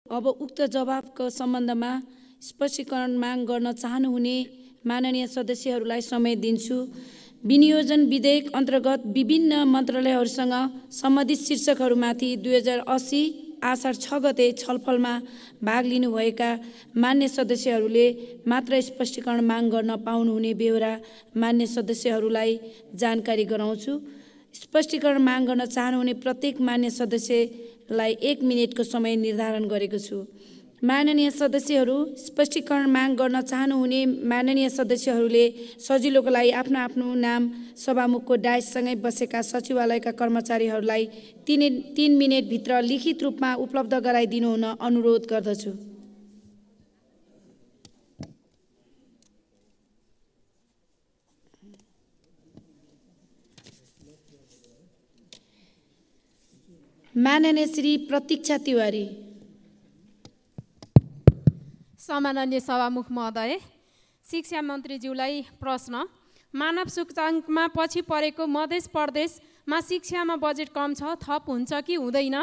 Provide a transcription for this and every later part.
अब उक्त जवाबको सम्बन्धमा स्पष्टीकरण माग गर्न चाहनुहुने माननीय सदस्यहरूलाई समय दिन्छु। विनियोजन विधेयक अन्तर्गत विभिन्न मन्त्रालयहरूसँग सम्बन्धित शीर्षकहरूमाथि 2080 आषाढ 6 गते छलफलमा भाग लिनुभएका मान्य सदस्यहरूले मात्र स्पष्टीकरण माग गर्न पाउनुहुने बेहोरा मान्य सदस्यहरूलाई जानकारी गराउँछु। स्पष्टीकरण माग गर्न चाहनुहुने प्रत्येक मान्य सदस्यलाई 1 मिनेटको समय निर्धारण गरेको छु। माननीय सदस्यहरू, स्पष्टीकरण माग गर्न चाहनुहुने माननीय सदस्यहरूले सजिलोको लागि आफ्नो आफ्नो नाम सभामुखको डायससँगै बसेका सचिवालयका कर्मचारीहरूलाई 3 मिनेटभित्र लिखित रूपमा उपलब्ध गराइदिनु हुन अनुरोध गर्दछु। माननीय श्री प्रतीक्षा तिवारी। सम्माननीय सभामुख महोदय, शिक्षा मन्त्रीज्यूलाई प्रश्न। मानव सूचकाङ्कमा पछि परेको मध्य प्रदेशमा शिक्षामा बजेट कम छ, थप हुन्छ कि हुँदैन?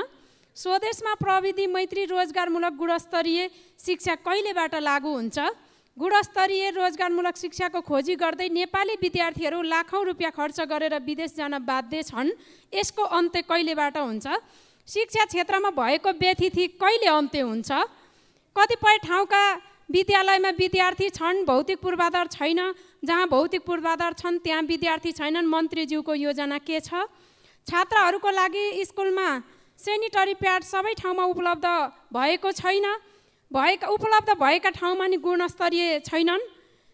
स्वदेशमा प्रविधि मैत्री रोजगारमूलक गुणस्तरीय शिक्षा कहिलेबाट लागू हुन्छ? गुणस्तरीय रोजगारमूलक शिक्षाको खोजी गर्दै नेपाली विद्यार्थीहरू लाखौँ रुपियाँ खर्च गरेर विदेश जान बाध्य छन्। यसको अन्त्य कहिलेबाट हुन्छ? शिक्षा क्षेत्रमा भएको व्यथिति कहिले अन्त्य हुन्छ? कतिपय ठाउँका विद्यालयमा विद्यार्थी छन्, भौतिक पूर्वाधार छैन। जहाँ भौतिक पूर्वाधार छन् त्यहाँ विद्यार्थी छैनन्। मन्त्रीज्यूको योजना के छ? छात्रहरूको लागि स्कुलमा सेनिटरी प्याड सबै ठाउँमा उपलब्ध भएको छैन। उपलब्ध भएका ठाउँमा नि गुणस्तरीय छैनन्।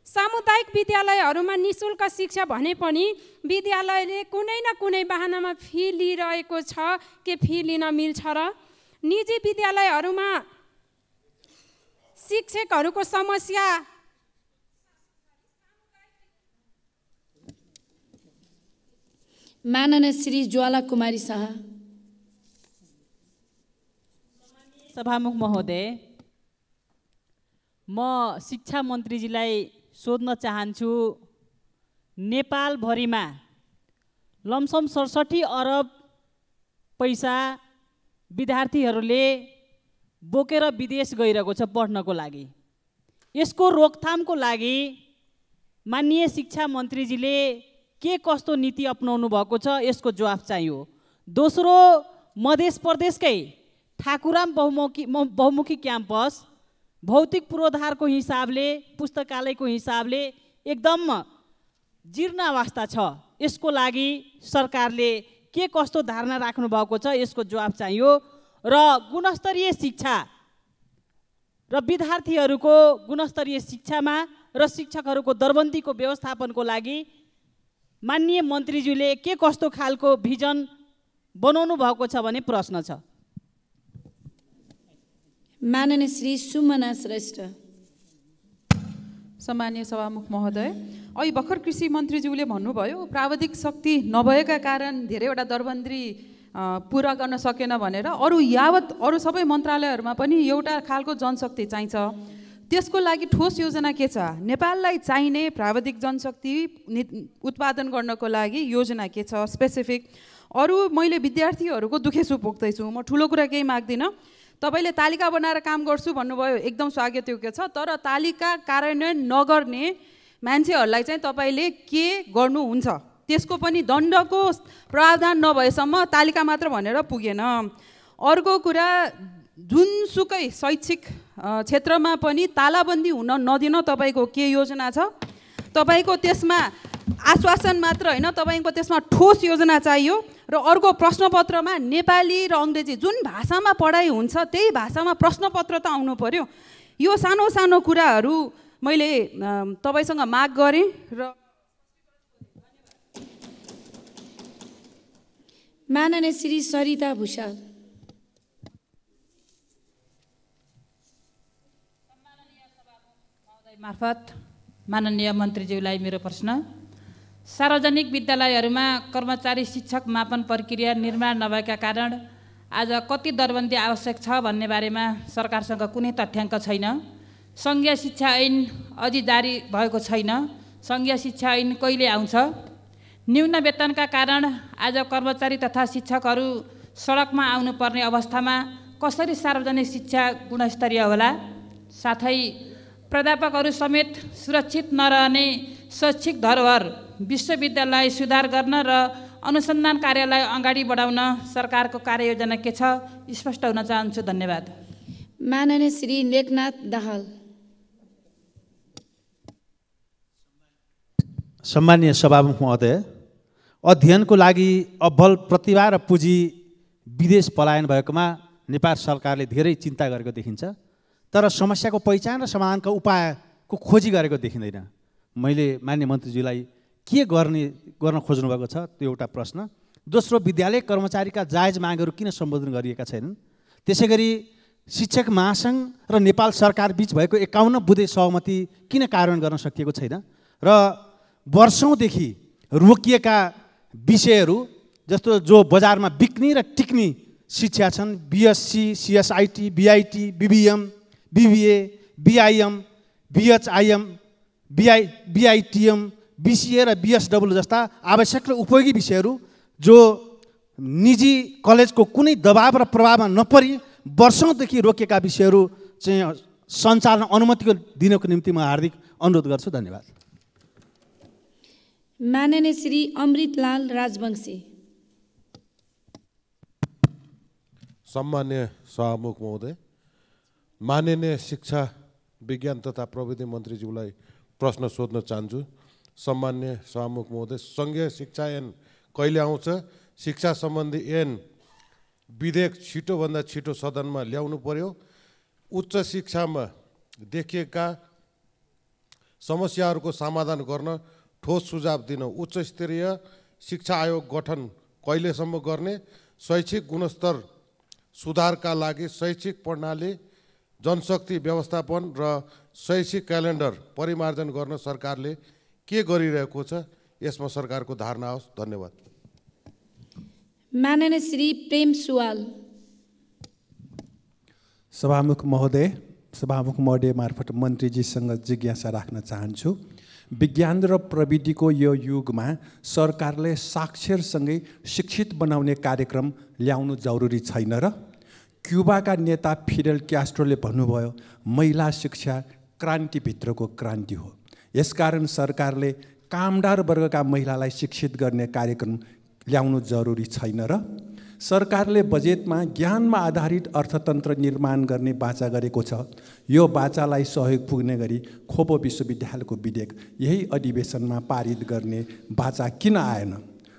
सामुदायिक विद्यालयहरूमा निःशुल्क शिक्षा भने पनि विद्यालयले कुनै न कुनै बहानामा फी लिइरहेको छ के फी लिन मिल्छ र? निजी विद्यालयहरूमा शिक्षकहरूको समस्या माननीय श्री ज्वाला कुमारी शाह। सभामुख महोदय, म शिक्षा मन्त्रीजीलाई सोध्न चाहन्छु, नेपालभरिमा लमसम 67 अरब पैसा विद्यार्थीहरूले बोकेर विदेश गइरहेको छ पढ्नको लागि। यसको रोकथामको लागि माननीय शिक्षा मन्त्रीजीले के कस्तो नीति अपनाउनु भएको छ, यसको जवाफ चाहियो। दोस्रो, मध्य प्रदेशकै ठाकुराम बहुमुखी क्याम्पस भौतिक पूर्वाधारको हिसाबले, पुस्तकालयको हिसाबले एकदम जीर्ण अवस्था छ। यसको लागि सरकारले के कस्तो धारणा राख्नु भएको छ, यसको जवाफ चाहियो। र गुणस्तरीय शिक्षा र विद्यार्थीहरूको गुणस्तरीय शिक्षामा र शिक्षकहरूको दरबन्दीको व्यवस्थापनको लागि माननीय मन्त्रीज्यूले के कस्तो खालको भिजन बनाउनु भएको छ भने प्रश्न छ। माननीय श्री सुमना श्रेष्ठ। सम्मानीय सभामुख महोदय, अहिले भर्खर कृषि मन्त्रीज्यूले भन्नुभयो प्राविधिक शक्ति नभएका कारण धेरैवटा दरबन्दी पुरा गर्न सकेन भनेर। अरू सबै मन्त्रालयहरूमा पनि एउटा खालको जनशक्ति चाहिन्छ। त्यसको लागि ठोस योजना के छ? नेपाललाई चाहिने प्राविधिक जनशक्ति उत्पादन गर्नको लागि योजना के छ स्पेसिफिक? मैले विद्यार्थीहरूको दुखेसु पोख्दैछु। म ठुलो कुरा केही माग्दिनँ। तपाईँले तालिका बनाएर काम गर्छु भन्नुभयो, एकदम स्वागतयोग्य छ। तर तालिका कार्यान्वयन नगर्ने मान्छेहरूलाई चाहिँ तपाईँले के गर्नुहुन्छ? त्यसको पनि दण्डको प्रावधान नभएसम्म तालिका मात्र भनेर पुगेन। अर्को कुरा, जुनसुकै शैक्षिक क्षेत्रमा पनि तालाबन्दी हुन नदिन तपाईँको के योजना छ? तपाईँको त्यसमा आश्वासन मात्र होइन, तपाईँको त्यसमा ठोस योजना चाहियो। र अर्को, प्रश्नपत्रमा नेपाली र अङ्ग्रेजी जुन भाषामा पढाइ हुन्छ त्यही भाषामा प्रश्नपत्र त आउनु पर्यो। यो सानो सानो कुराहरू मैले तपाईँसँग माग गरेँ। र माननीय श्री सरिता भूषाल। मार्फत माननीय मन्त्रीज्यूलाई मेरो प्रश्न। सार्वजनिक विद्यालयहरूमा कर्मचारी शिक्षक मापन प्रक्रिया निर्माण नभएका कारण आज कति दरबन्दी आवश्यक छ भन्ने बारेमा सरकारसँग कुनै तथ्याङ्क छैन। सङ्घीय शिक्षा ऐन अझै जारी भएको छैन। सङ्घीय शिक्षा ऐन कहिले आउँछ? न्यून वेतनका कारण आज कर्मचारी तथा शिक्षकहरू सडकमा आउनुपर्ने अवस्थामा कसरी सार्वजनिक शिक्षा गुणस्तरीय होला, साथै प्राध्यापकहरू समेत सुरक्षित नरहने शैक्षिक धरोहर विश्वविद्यालय सुधार गर्न र अनुसन्धान कार्यलाई अगाडि बढाउन सरकारको कार्ययोजना के छ, स्पष्ट हुन चाहन्छु। धन्यवाद। माननीय श्री लेखनाथ दाहाल। सम्मानीय सभामुख महोदय, अध्ययनको लागि अब्बल प्रतिभा र पुँजी विदेश पलायन भएकोमा नेपाल सरकारले धेरै चिन्ता गरेको देखिन्छ, तर समस्याको पहिचान र समाधानका उपायको खोजी गरेको देखिँदैन। मैले माननीय मन्त्रीज्यूलाई के गर्न खोज्नु भएको छ त्यो एउटा प्रश्न। दोस्रो, विद्यालय कर्मचारीका जायज मागहरू किन सम्बोधन गरिएका छैनन्? त्यसै गरी शिक्षक महासङ्घ र नेपाल सरकार बीच भएको 51 बुँदे सहमति किन कार्यान्वयन गर्न सकिएको छैन? र वर्षौँदेखि रोकिएका विषयहरू जस्तो जो बजारमा बिक्ने र टिक्ने शिक्षा छन्, BSc, CSIT, BIT, BBM, BBA, BIM, BHM, BITM, BCA र बिएसडब्ल्यू जस्ता आवश्यक र उपयोगी विषयहरू जो निजी कलेजको कुनै दबाव र प्रभावमा नपरी वर्षौँदेखि रोकेका विषयहरू चाहिँ सञ्चालन अनुमतिको दिनको निम्ति म हार्दिक अनुरोध गर्छु। धन्यवाद। माननीय श्री अमृतलाल राजवंशी। सम्मान्य सभामुख महोदय, माननीय शिक्षा विज्ञान तथा प्रविधि मन्त्रीज्यूलाई प्रश्न सोध्न चाहन्छु। सम्मान्य सभामुख महोदय, सङ्घीय शिक्षा ऐन कहिले आउँछ? शिक्षा सम्बन्धी ऐन विधेयक छिटोभन्दा छिटो सदनमा ल्याउनु पर्यो। उच्च शिक्षामा देखिएका समस्याहरूको समाधान गर्न ठोस सुझाव दिन उच्च स्तरीय शिक्षा आयोग गठन कहिलेसम्म गर्ने? शैक्षिक गुणस्तर सुधारका लागि शैक्षिक प्रणाली, जनशक्ति व्यवस्थापन र शैक्षिक क्यालेन्डर परिमार्जन गर्न सरकारले के गरिरहेको छ? यसमा सरकारको धारणा होस्। धन्यवाद। माननीय श्री प्रेम सुवाल। सभामुख महोदय मार्फत मन्त्रीजीसँग जिज्ञासा राख्न चाहन्छु। विज्ञान र प्रविधिको यो युगमा सरकारले साक्षरसँगै शिक्षित बनाउने कार्यक्रम ल्याउनु जरुरी छैन र? क्युबाका नेता फिडेल क्यास्ट्रोले भन्नुभयो, महिला शिक्षा क्रान्तिभित्रको क्रान्ति हो। यसकारण सरकारले कामदार वर्गका महिलालाई शिक्षित गर्ने कार्यक्रम ल्याउनु जरुरी छैन र? सरकारले बजेटमा ज्ञानमा आधारित अर्थतन्त्र निर्माण गर्ने बाचा गरेको छ। यो बाचालाई सहयोग पुग्ने गरी खोपो विश्वविद्यालयको विधेयक यही अधिवेशनमा पारित गर्ने बाचा किन आएन?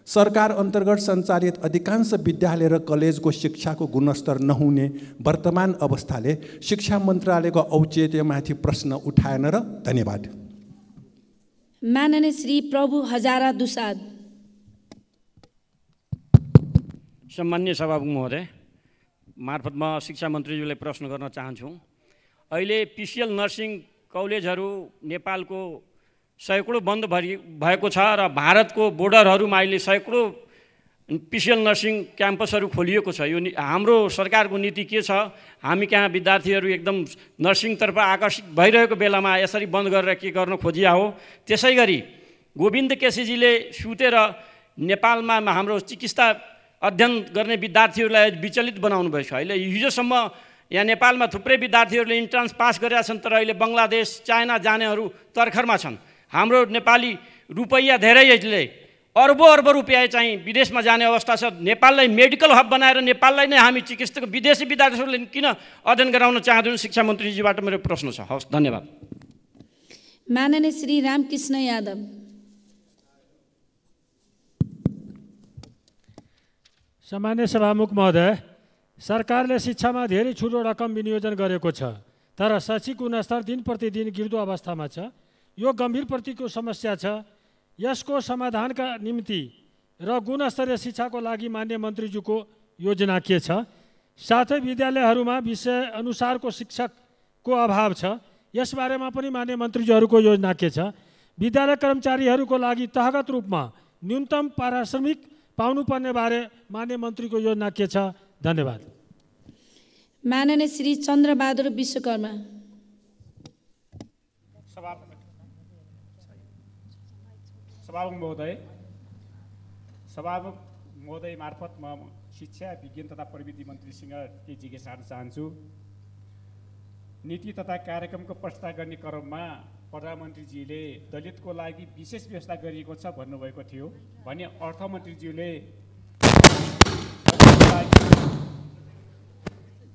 सरकार अन्तर्गत सञ्चालित अधिकांश विद्यालय र कलेजको शिक्षाको गुणस्तर नहुने वर्तमान अवस्थाले शिक्षा मन्त्रालयको औचित्यमाथि प्रश्न उठाएन र? धन्यवाद। माननीय श्री प्रभु हजारा दुसाद। सम्मान्य सभामुख महोदय, मार्फत म शिक्षा मन्त्रीज्यूलाई प्रश्न गर्न चाहन्छु। अहिले पिसिएल नर्सिङ कलेजहरू नेपालको सैकडौँ बन्द भएको छ र भारतको बोर्डरहरूमा अहिले सैकडौँ पिसिएल नर्सिङ क्याम्पसहरू खोलिएको छ। यो हाम्रो सरकारको नीति के छ? हामी कहाँ विद्यार्थीहरू एकदम नर्सिङतर्फ आकर्षित भइरहेको बेलामा यसरी बन्द गरेर के गर्न खोजिया हो? त्यसै गरी गोविन्द केसीजीले सुतेर नेपालमा हाम्रो चिकित्सा अध्ययन गर्ने विद्यार्थीहरूलाई विचलित बनाउनु भएको छ। अहिले हिजोसम्म यहाँ नेपालमा थुप्रै विद्यार्थीहरूले इन्ट्रान्स पास गरेका छन्, तर अहिले बङ्गलादेश, चाइना जानेहरू तर्खरमा छन्। हाम्रो नेपाली रुपैयाँ धेरैले अर्बौं रुपियाँ चाहिँ विदेशमा जाने अवस्था छ। नेपाललाई मेडिकल हब बनाएर नेपाललाई नै हामी चिकित्साको विदेशी विद्यार्थीहरूले किन अध्ययन गराउन चाहँदैनौँ? शिक्षा मन्त्रीजीबाट मेरो प्रश्न छ। हवस्, धन्यवाद। माननीय श्री रामकृष्ण यादव। सामान्य सभामुख महोदय, सरकारले शिक्षामा धेरै ठुलो रकम विनियोजन गरेको छ, तर शैक्षिक गुणस्तर दिन प्रतिदिन गिर्दो अवस्थामा छ। यो गम्भीर प्रतिको समस्या छ। यसको समाधानका निम्ति र गुणस्तरीय शिक्षाको लागि माननीय मन्त्रीज्यूको योजना के छ? साथै विद्यालयहरूमा विषय अनुसारको शिक्षकको अभाव छ, यसबारेमा पनि माननीय मन्त्रीज्यूहरूको योजना के छ? विद्यालय कर्मचारीहरूको लागि तहगत रूपमा न्यूनतम पारिश्रमिक पाउनुपर्ने बारे माननीय मन्त्रीको योजना के छ? धन्यवाद। माननीय श्री चन्द्रबहादुर विश्वकर्मा। सभामुख महोदय मार्फत म शिक्षा विज्ञान तथा प्रविधि मन्त्रीसँग केही जिज्ञासा गर्न चाहन्छु। नीति तथा कार्यक्रमको प्रस्ताव गर्ने क्रममा प्रधानमन्त्रीजीले दलितको लागि विशेष व्यवस्था गरिएको छ भन्नुभएको थियो भने अर्थमन्त्रीज्यूले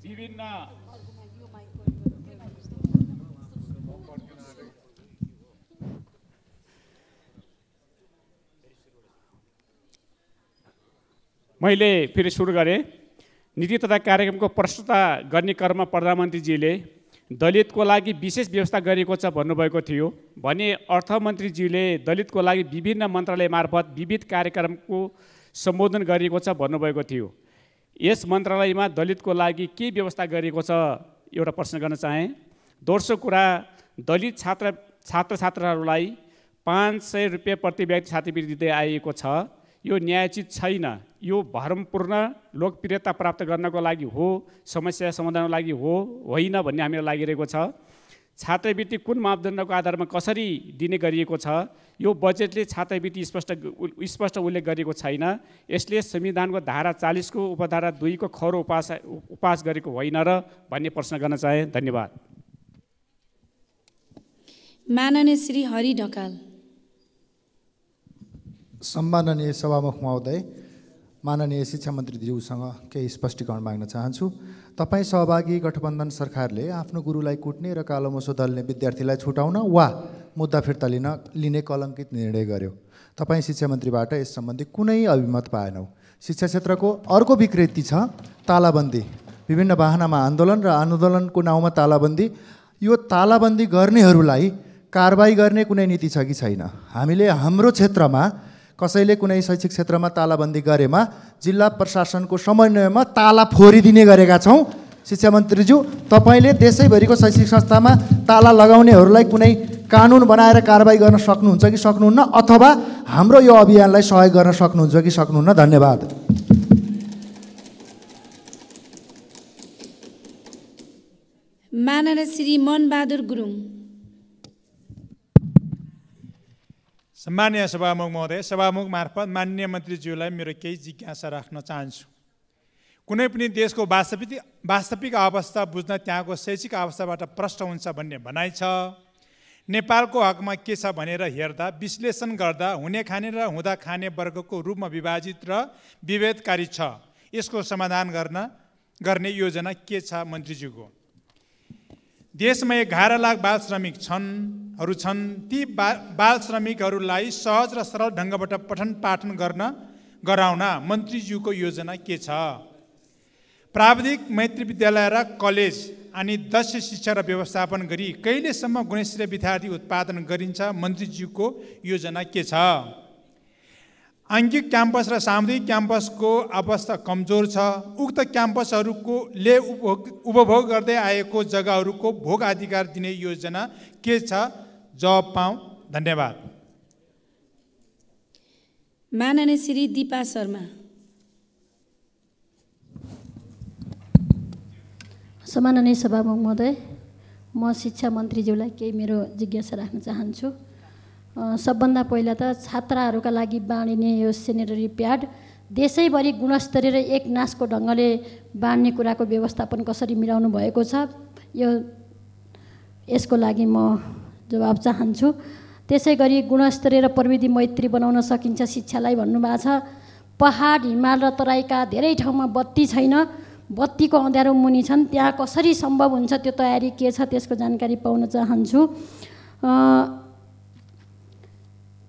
विभिन्न मैले फेरि सुरु गरेँ। नीति तथा कार्यक्रमको प्रस्तुत गर्ने क्रममा प्रधानमन्त्रीजीले दलितको लागि विशेष व्यवस्था गरिएको छ भन्नुभएको थियो भने अर्थमन्त्रीज्यूले दलितको लागि विभिन्न मन्त्रालय मार्फत विविध कार्यक्रमको सम्बोधन गरिएको छ भन्नुभएको थियो। यस मन्त्रालयमा दलितको लागि के व्यवस्था गरिएको छ एउटा प्रश्न गर्न चाहेँ। दोस्रो कुरा, दलित छात्रछात्राहरूलाई 500 रुपियाँ प्रति व्यक्ति छात्रवृत्ति दिँदै आएको छ। यो न्यायोचित छैन। यो भरमपूर्ण लोकप्रियता प्राप्त गर्नको लागि हो, समस्या समाधानको लागि हो होइन भन्ने हामीलाई लागिरहेको छ। छात्रवृत्ति कुन मापदण्डको आधारमा कसरी दिने गरिएको छ यो बजेटले छात्रवृत्ति स्पष्ट उल्लेख गरेको छैन। यसले संविधानको धारा 40 को उपधारा 2 को खरो उपास गरेको होइन र भन्ने प्रश्न गर्न चाहे। धन्यवाद। माननीय श्री हरि ढकाल। सम्माननीय सभामुख महोदय, माननीय शिक्षा मन्त्रीज्यूसँग केही स्पष्टीकरण माग्न चाहन्छु। तपाईँ सहभागी गठबन्धन सरकारले आफ्नो गुरुलाई कुट्ने र कालो मोसो दल्ने विद्यार्थीलाई छुटाउन वा मुद्दा फिर्ता लिने कलङ्कित निर्णय गर्यो। तपाईँ शिक्षा मन्त्रीबाट यस सम्बन्धी कुनै अभिमत पाएनौ। शिक्षा क्षेत्रको अर्को विकृति छ तालाबन्दी। विभिन्न बाहनामा आन्दोलन र आन्दोलनको नाउँमा तालाबन्दी। यो तालाबन्दी गर्नेहरूलाई कारबाही गर्ने कुनै नीति छ कि छैन? हामीले हाम्रो क्षेत्रमा कसैले कुनै शैक्षिक क्षेत्रमा तालाबन्दी गरेमा जिल्ला प्रशासनको समन्वयमा ताला फोरिदिने गरेका छौँ। शिक्षा मन्त्रीज्यू, तपाईँले देशैभरिको शैक्षिक संस्थामा ताला लगाउनेहरूलाई कुनै कानुन बनाएर कारबाही गर्न सक्नुहुन्छ कि सक्नुहुन्न, अथवा हाम्रो यो अभियानलाई सहयोग गर्न सक्नुहुन्छ कि सक्नुहुन्न? धन्यवाद। माननीय श्री मनबहादुर गुरुङ। सम्मानीय सभामुख महोदय, सभामुख मार्फत माननीय मन्त्रीज्यूलाई मेरो केही जिज्ञासा राख्न चाहन्छु। कुनै पनि देशको वास्तविक अवस्था बुझ्न त्यहाँको शैक्षिक अवस्थाबाट प्रष्ट हुन्छ भन्ने भनाइ छ। नेपालको हकमा के छ भनेर हेर्दा, विश्लेषण गर्दा हुने खाने र हुँदा खाने वर्गको रूपमा विभाजित र विभेदकारी छ। यसको समाधान गर्ने योजना के छ मन्त्रीज्यूको? देशमा 11 लाख बाल श्रमिक छन्। ती बाल श्रमिकहरूलाई सहज र सरल ढङ्गबाट पठन पाठन गराउन मन्त्रीज्यूको योजना के छ? प्राविधिक मैत्री विद्यालय र कलेज अनि दक्ष शिक्षा र व्यवस्थापन गरी कहिलेसम्म गुणस्तरीय विद्यार्थी उत्पादन गरिन्छ? मन्त्रीज्यूको योजना के छ? आङ्गिक क्याम्पस र सामुदायिक क्याम्पसको अवस्था कमजोर छ। उक्त क्याम्पसहरूले उपभोग गर्दै आएको जग्गाहरूको भोग अधिकार दिने योजना के छ? जवाब पाऊँ। धन्यवाद। माननीय श्री दीपा शर्मा। सम्माननीय सभामुख महोदय, म शिक्षा मन्त्रीज्यूलाई केही मेरो जिज्ञासा राख्न चाहन्छु। सबभन्दा पहिला त छात्राहरूका लागि बाँडिने यो सेनिटरी प्याड देशैभरि गुणस्तरीय र एक नासको ढङ्गले बाँड्ने कुराको व्यवस्थापन कसरी मिलाउनु भएको छ, यसको लागि म जवाब चाहन्छु। त्यसै गरी गुणस्तरीय र प्रविधि मैत्री बनाउन सकिन्छ शिक्षालाई भन्नुभएको छ। पहाड, हिमाल र तराईका धेरै ठाउँमा बत्ती छैन, बत्तीको अँध्यारो मुनि छन्। त्यहाँ कसरी सम्भव हुन्छ त्यो तयारी के छ त्यसको जानकारी पाउन चाहन्छु।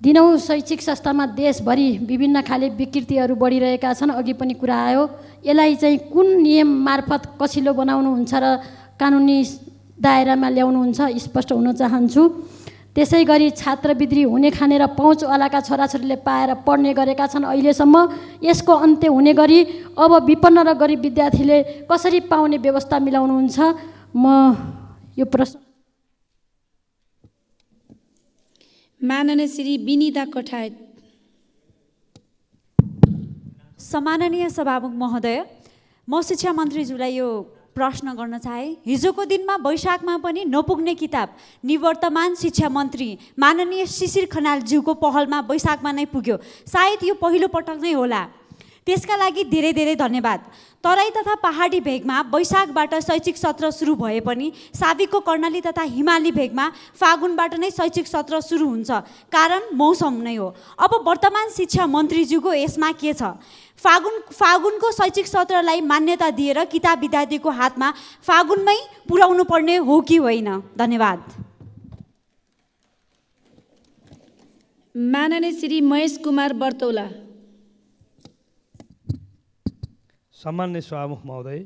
दिनौँ शैक्षिक संस्थामा देशभरि विभिन्न खाले विकृतिहरू बढिरहेका छन्। अघि पनि कुरा आयो। यसलाई चाहिँ कुन नियम मार्फत कसिलो बनाउनुहुन्छ र कानुनी दायरामा ल्याउनुहुन्छ स्पष्ट हुन चाहन्छु। त्यसै गरी छात्रवृत्ति हुने खाने र पहुँचवालाका छोराछोरीले पाएर पढ्ने गरेका छन् अहिलेसम्म। यसको अन्त्य हुने गरी अब विपन्न र गरिब विद्यार्थीले कसरी पाउने व्यवस्था मिलाउनुहुन्छ? म यो प्रश्न। माननीय श्री विनिता कठायत। सम्माननीय सभामुख महोदय, म शिक्षा मन्त्रीज्यूलाई यो प्रश्न गर्न चाहे। हिजोको दिनमा वैशाखमा पनि नपुग्ने किताब निवर्तमान शिक्षा मन्त्री माननीय शिशिर खनालज्यूको पहलमा वैशाखमा नै पुग्यो। सायद यो पहिलो पटक नै होला। त्यसका लागि धेरै धेरै धन्यवाद। तराई तथा पहाडी भेगमा वैशाखबाट शैक्षिक सत्र सुरु भए पनि साविकको कर्णाली तथा हिमाली भेगमा फागुनबाट नै शैक्षिक सत्र सुरु हुन्छ, कारण मौसम नै हो। अब वर्तमान शिक्षा मन्त्रीज्यूको यसमा के छ? फागुनको शैक्षिक सत्रलाई मान्यता दिएर किताब विद्यार्थीको हातमा फागुनमै पुर्याउनु पर्ने हो कि होइन? धन्यवाद। माननीय श्री महेश कुमार बर्तौला। सम्माननीय सभामुख महोदय,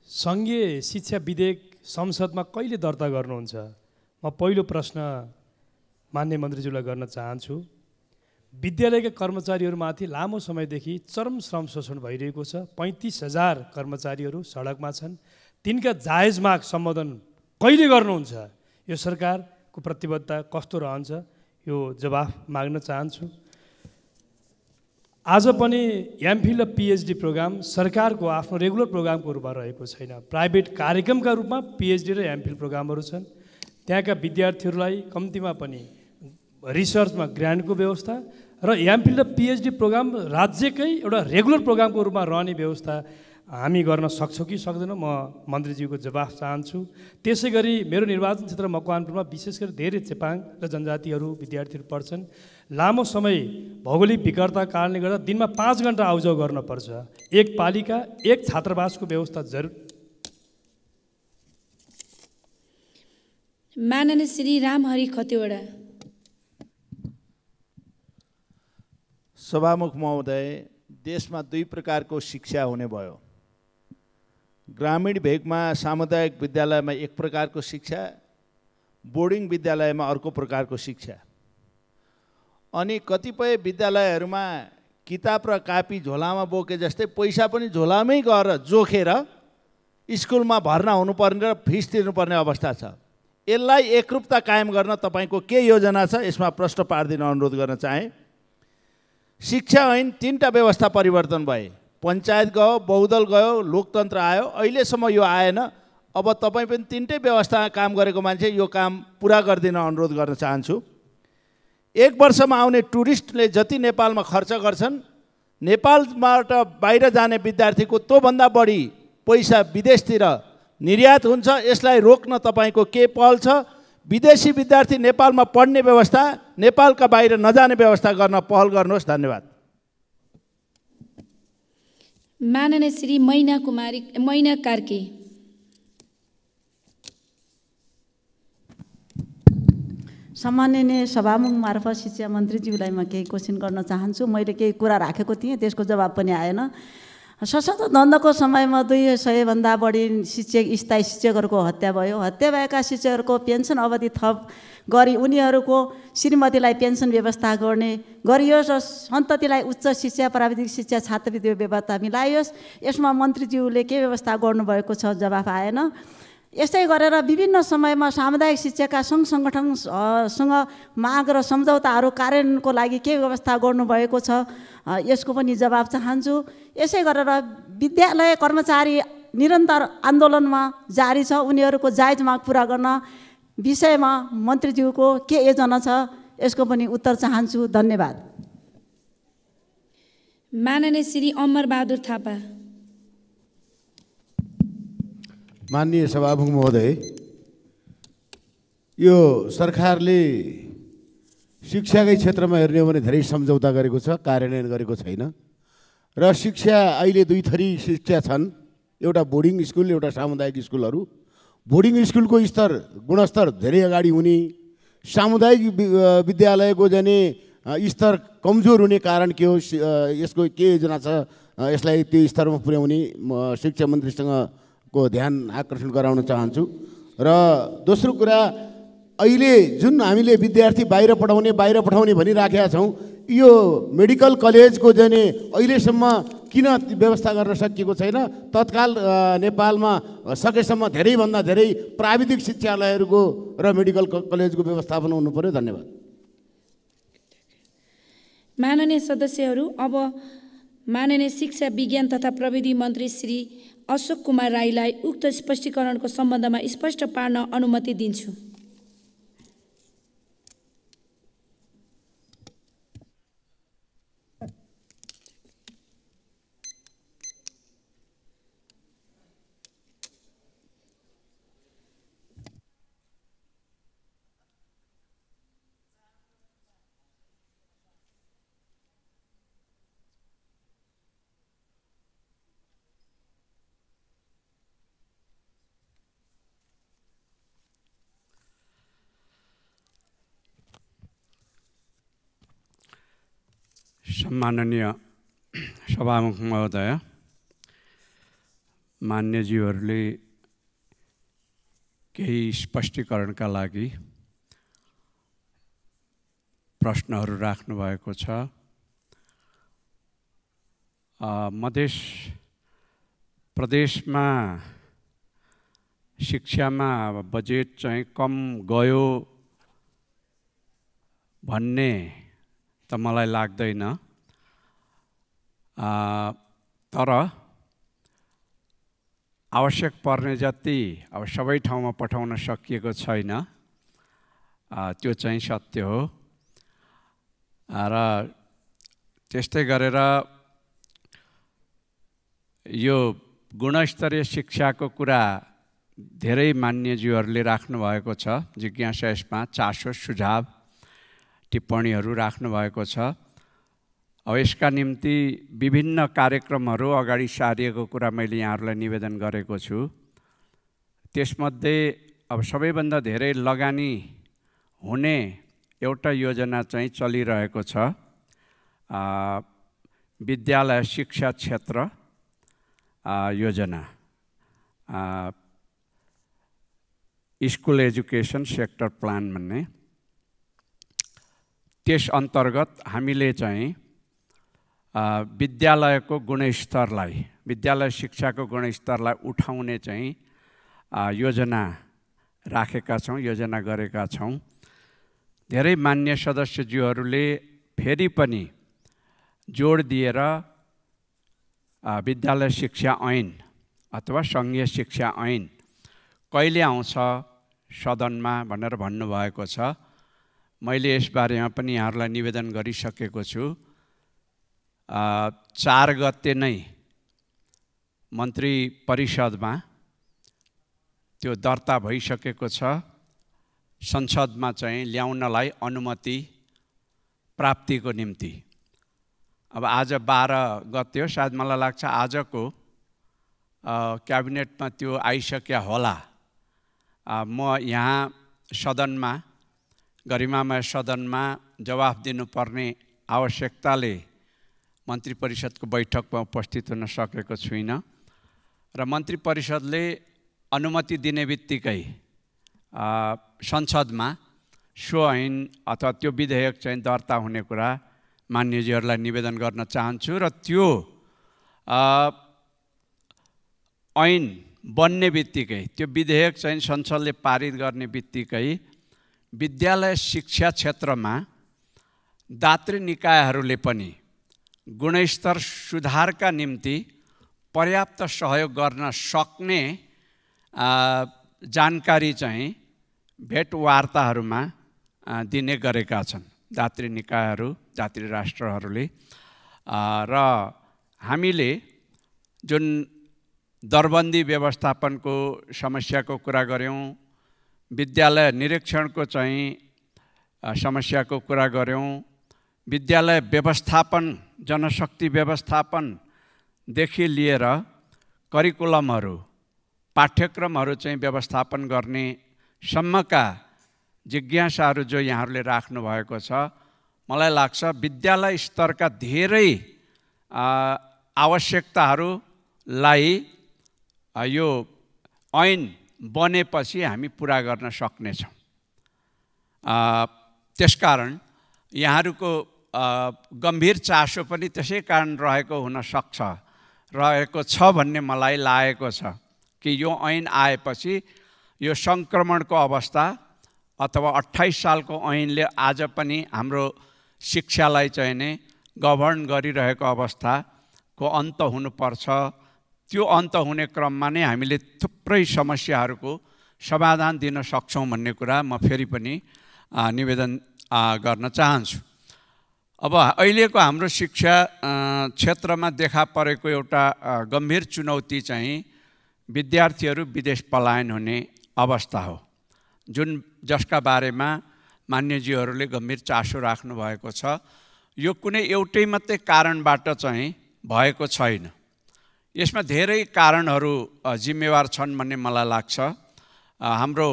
सङ्घीय शिक्षा विधेयक संसदमा कहिले दर्ता गर्नुहुन्छ? म पहिलो प्रश्न माननीय मन्त्रीज्यूलाई गर्न चाहन्छु। विद्यालयका कर्मचारीहरूमाथि लामो समयदेखि चरम श्रम शोषण भइरहेको छ। 35,000 कर्मचारीहरू सडकमा छन्। तिनका जायज माग सम्बोधन कहिले गर्नुहुन्छ? यो सरकारको प्रतिबद्धता कस्तो रहन्छ? यो जवाफ माग्न चाहन्छु। आज पनि एमफिल र पिएचडी प्रोग्राम सरकारको आफ्नो रेगुलर प्रोग्रामको रूपमा रहेको छैन। प्राइभेट कार्यक्रमका रूपमा पिएचडी र एमफिल प्रोग्रामहरू छन्। त्यहाँका विद्यार्थीहरूलाई कम्तीमा पनि रिसर्चमा ग्रान्टको व्यवस्था र एमफिल र पिएचडी प्रोग्राम राज्यकै एउटा रेगुलर प्रोग्रामको रूपमा रहने व्यवस्था हामी गर्न सक्छौँ कि सक्दैनौँ? म मन्त्रीज्यूको जवाफ चाहन्छु। त्यसै गरी मेरो निर्वाचन क्षेत्र मकवानपुरमा विशेष गरी धेरै चेपाङ र जनजातिहरू विद्यार्थीहरू पढ्छन्। लामो समय भौगोलिक विकटताका कारणले गर्दा दिनमा 5 घन्टा आउजाउ गर्नुपर्छ। एक पालिका एक छात्रावासको व्यवस्था जरुर। माननीय श्री रामहरि खतिवडा। सभामुख महोदय, देशमा 2 प्रकारको शिक्षा हुने भयो। ग्रामीण भेगमा सामुदायिक विद्यालयमा एक प्रकारको शिक्षा, बोर्डिङ विद्यालयमा अर्को प्रकारको शिक्षा। अनि कतिपय विद्यालयहरूमा किताब र कापी झोलामा बोके जस्तै पैसा पनि झोलामै गएर जोखेर स्कुलमा भर्ना हुनुपर्ने र फिस तिर्नुपर्ने अवस्था छ। यसलाई एकरूपता कायम गर्न तपाईँको के योजना छ? यसमा प्रश्न पारिदिन अनुरोध गर्न चाहे। शिक्षा ऐन 3टा व्यवस्था परिवर्तन भए। पञ्चायत गयो, बहुदल गयो, लोकतन्त्र आयो, अहिलेसम्म यो आएन। अब तपाईँ पनि 3टै व्यवस्थामा काम गरेको मान्छे, यो काम पुरा गरिदिन अनुरोध गर्न चाहन्छु। 1 वर्षमा आउने टुरिस्टले जति नेपालमा खर्च गर्छन्, नेपालबाट बाहिर जाने विद्यार्थीको त्योभन्दा बढी पैसा विदेशतिर निर्यात हुन्छ। यसलाई रोक्न तपाईँको के पहल छ? विदेशी विद्यार्थी नेपालमा पढ्ने व्यवस्था, नेपालका बाहिर नजाने व्यवस्था गर्न पहल गर्नुहोस्। धन्यवाद। माननीय श्री मैना कार्की। सम्माननीय सभामुख मार्फत शिक्षा मन्त्रीज्यूलाई म केही क्वेसन गर्न चाहन्छु। मैले केही कुरा राखेको थिएँ, त्यसको जवाब पनि आएन। सशस्त्र द्वन्द्वको समयमा 200 भन्दा बढी शिक्षक स्थायी शिक्षकहरूको हत्या भयो। हत्या भएका शिक्षकहरूको पेन्सन अवधि थप गरी उनीहरूको श्रीमतीलाई पेन्सन व्यवस्था गर्ने गरियोस् र सन्ततिलाई उच्च शिक्षा, प्राविधिक शिक्षा, छात्रवृत्ति व्यवस्था मिलाइयोस्। यसमा मन्त्रीज्यूले के व्यवस्था गर्नुभएको छ? जवाफ आएन। यस्तै गरेर विभिन्न समयमा सामुदायिक शिक्षाका सङ्घ सङ्गठनसँग माग र सम्झौताहरू कार्यान्वयनको लागि के व्यवस्था गर्नुभएको छ? यसको पनि जवाब चाहन्छु। यसै गरेर विद्यालय कर्मचारी निरन्तर आन्दोलनमा जारी छ। उनीहरूको जायज माग पुरा गर्न विषयमा मन्त्रीज्यूको के योजना छ? यसको पनि उत्तर चाहन्छु। धन्यवाद। माननीय श्री अमरबहादुर थापा। माननीय सभामुख महोदय, यो सरकारले शिक्षाकै क्षेत्रमा हेर्ने हो भने धेरै सम्झौता गरेको छ, कार्यान्वयन गरेको छैन। र शिक्षा अहिले 2 थरी शिक्षा छन्, एउटा बोर्डिङ स्कुल, एउटा सामुदायिक स्कुलहरू। बोर्डिङ स्कुलको गुणस्तर धेरै अगाडि हुने, सामुदायिक विद्यालयको जाने स्तर कमजोर हुने कारण के हो? यसको के योजना छ? यसलाई त्यो स्तरमा पुर्याउने शिक्षा मन्त्रीसँग को ध्यान आकर्षण गराउन चाहन्छु। र दोस्रो कुरा, अहिले जुन हामीले विद्यार्थी बाहिर पठाउने भनिराखेका छौँ, यो मेडिकल कलेजको जाने अहिलेसम्म किन व्यवस्था गर्न सकिएको छैन? तत्काल नेपालमा सकेसम्म धेरैभन्दा धेरै प्राविधिक शिक्षालयहरूको र मेडिकल कलेजको व्यवस्थापन हुनु पर्यो। धन्यवाद। माननीय सदस्यहरू, अब माननीय शिक्षा विज्ञान तथा प्रविधि मन्त्री श्री अशोक कुमार राईलाई उक्त स्पष्टीकरणको सम्बन्धमा स्पष्ट पार्न अनुमति दिन्छु। सम्माननीय सभामुख महोदय, मान्यज्यूहरूले केही स्पष्टीकरणका लागि प्रश्नहरू राख्नु भएको छ। मध्य प्रदेशमा शिक्षामा बजेट चाहिँ कम गयो भन्ने त मलाई लाग्दैन, तर आवश्यक पर्ने जति अब सबै ठाउँमा पठाउन सकिएको छैन, त्यो चाहिँ सत्य हो। र त्यस्तै गरेर यो गुणस्तरीय शिक्षाको कुरा धेरै मान्यज्यूहरूले राख्नु भएको छ, जिज्ञासा यसमा चासो सुझाव टिप्पणीहरू राख्नु भएको छ। अब यसका निम्ति विभिन्न कार्यक्रमहरू अगाडि सारिएको कुरा मैले यहाँहरूलाई निवेदन गरेको छु। त्यसमध्ये अब सबैभन्दा धेरै लगानी हुने एउटा योजना चाहिँ चलिरहेको छ, विद्यालय शिक्षा क्षेत्र योजना, स्कुल एजुकेसन सेक्टर प्लान भन्ने। त्यस अन्तर्गत हामीले चाहिँ विद्यालयको गुणस्तरलाई, विद्यालय शिक्षाको गुणस्तरलाई उठाउने चाहिँ योजना राखेका छौँ, योजना गरेका छौँ। धेरै मान्य सदस्यज्यूहरूले फेरि पनि जोड दिएर विद्यालय शिक्षा ऐन अथवा सङ्घीय शिक्षा ऐन कहिले आउँछ सदनमा भनेर भन्नुभएको छ। मैले यसबारेमा पनि यहाँहरूलाई निवेदन गरिसकेको छु। 4 गते नै मन्त्री परिषदमा त्यो दर्ता भइसकेको छ, संसदमा चाहिँ ल्याउनलाई अनुमति प्राप्तिको निम्ति। अब आज 12 गते हो, सायद मलाई लाग्छ आजको क्याबिनेटमा त्यो आइसक्या होला। म यहाँ सदनमा, गरिमामय सदनमा जवाफ दिनुपर्ने आवश्यकताले मन्त्री परिषदको बैठकमा उपस्थित हुन सकेको छुइनँ र मन्त्री परिषदले अनुमति दिने बित्तिकै संसदमा सो ऐन अथवा त्यो विधेयक चाहिँ दर्ता हुने कुरा मान्यज्यूहरूलाई निवेदन गर्न चाहन्छु। र त्यो ऐन बन्ने बित्तिकै, त्यो विधेयक चाहिँ संसदले पारित गर्ने बित्तिकै विद्यालय शिक्षा क्षेत्रमा दात्री निकायहरूले पनि गुणस्तर सुधारका निम्ति पर्याप्त सहयोग गर्न सक्ने जानकारी चाहिँ भेटवार्ताहरूमा दिने गरेका छन् दात्री निकायहरू, दात्री राष्ट्रहरूले। र हामीले जुन दरबन्दी व्यवस्थापनको समस्याको कुरा गऱ्यौँ, विद्यालय निरीक्षणको चाहिँ समस्याको कुरा गऱ्यौँ, विद्यालय व्यवस्थापन, जनशक्ति व्यवस्थापनदेखि लिएर करिकुलमहरू, पाठ्यक्रमहरू चाहिँ व्यवस्थापन गर्ने सम्मका जिज्ञासाहरू जो यहाँहरूले राख्नु भएको छ, मलाई लाग्छ विद्यालय स्तरका धेरै आवश्यकताहरूलाई यो ऐन बनेपछि हामी पुरा गर्न सक्नेछौँ। त्यसकारण यहाँहरूको गम्भीर चासो पनि त्यसै कारण रहेको छ भन्ने मलाई लागेको छ कि यो ऐन आएपछि यो सङ्क्रमणको अवस्था अथवा 28 सालको ऐनले आज पनि हाम्रो शिक्षालाई चाहिँ नै गभर्न गरिरहेको अवस्थाको अन्त हुनुपर्छ। त्यो अन्त हुने क्रममा नै हामीले थुप्रै समस्याहरूको समाधान दिन सक्छौँ भन्ने कुरा म फेरि पनि निवेदन गर्न चाहन्छु। अब अहिलेको हाम्रो शिक्षा क्षेत्रमा देखा परेको एउटा गम्भीर चुनौती चाहिँ विद्यार्थीहरू विदेश पलायन हुने अवस्था हो, जसका बारेमा मान्यज्यूहरूले गम्भीर चासो राख्नु भएको छ। यो कुनै एउटै मात्रै कारणबाट चाहिँ भएको छैन, यसमा धेरै कारणहरू जिम्मेवार छन् भन्ने मलाई लाग्छ। हाम्रो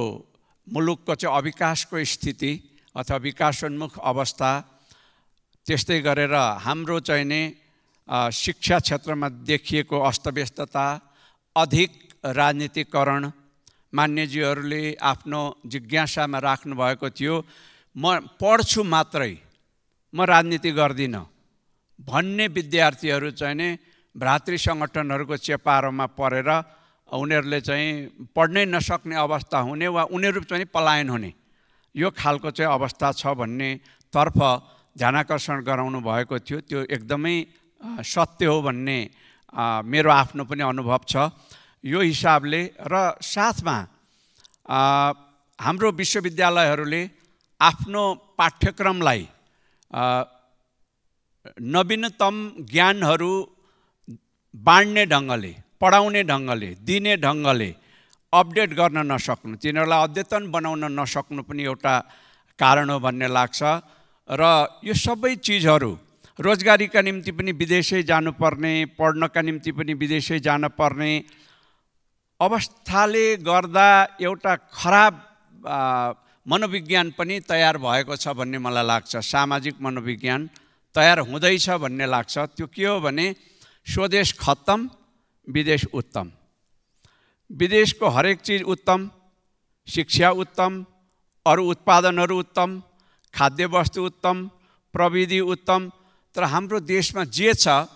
मुलुकको चाहिँ अविकासको स्थिति अथवा विकासोन्मुख अवस्था, त्यस्तै गरेर हाम्रो चाहिँ नि शिक्षा क्षेत्रमा देखिएको अस्तव्यस्तता, अधिक राजनीतिकरण, मान्यज्यूहरूले आफ्नो जिज्ञासामा राख्नुभएको थियो म पढ्छु मात्रै, म राजनीति गर्दिनँ भन्ने विद्यार्थीहरू चाहिँ नि भ्रातृ सङ्गठनहरूको चेपारोमा परेर उनीहरूले चाहिँ पढ्नै नसक्ने अवस्था हुने वा उनीहरू चाहिँ पलायन हुने यो खालको चाहिँ अवस्था छ भन्ने तर्फ ध्यानाकर्षण गराउनु भएको थियो। त्यो एकदमै सत्य हो भन्ने मेरो आफ्नो पनि अनुभव छ। यो हिसाबले र साथमा हाम्रो विश्वविद्यालयहरूले आफ्नो पाठ्यक्रमलाई नवीनतम ज्ञानहरू बाँड्ने ढङ्गले, पढाउने ढङ्गले, दिने ढङ्गले अपडेट गर्न नसक्नु, तिनीहरूलाई अद्यतन बनाउन नसक्नु पनि एउटा कारण हो भन्ने लाग्छ। र यो सबै चिजहरू रोजगारीका निम्ति पनि विदेशै जानुपर्ने, पढ्नका निम्ति पनि विदेशै जानुपर्ने अवस्थाले गर्दा एउटा खराब मनोविज्ञान पनि तयार भएको छ भन्ने मलाई लाग्छ। सामाजिक मनोविज्ञान तयार हुँदैछ भन्ने लाग्छ। त्यो के हो भने स्वदेश खत्तम, विदेश उत्तम। विदेशको हरेक चिज उत्तम, शिक्षा उत्तम, अरू उत्पादनहरू उत्तम, खाद्य वस्तु उत्तम, प्रविधि उत्तम। तर हाम्रो देशमा जे छ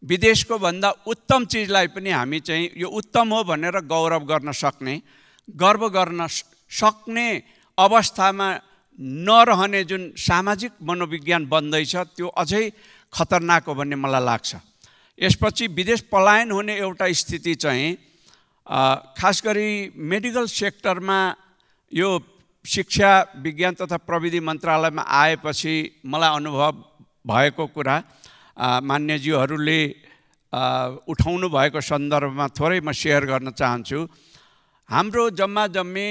विदेशको भन्दा उत्तम चिजलाई पनि हामी चाहिँ यो उत्तम हो भनेर गौरव गर्न सक्ने, गर्व गर्न सक्ने अवस्थामा नरहने जुन सामाजिक मनोविज्ञान बन्दैछ त्यो अझै खतरनाक हो भन्ने मलाई लाग्छ। यसपछि विदेश पलायन हुने एउटा स्थिति चाहिँ खास गरी मेडिकल सेक्टरमा यो शिक्षा विज्ञान तथा प्रविधि मन्त्रालयमा आएपछि मलाई अनुभव भएको कुरा मान्यज्यूहरूले उठाउनु भएको सन्दर्भमा थोरै म सेयर गर्न चाहन्छु। हाम्रो जम्मा जम्मी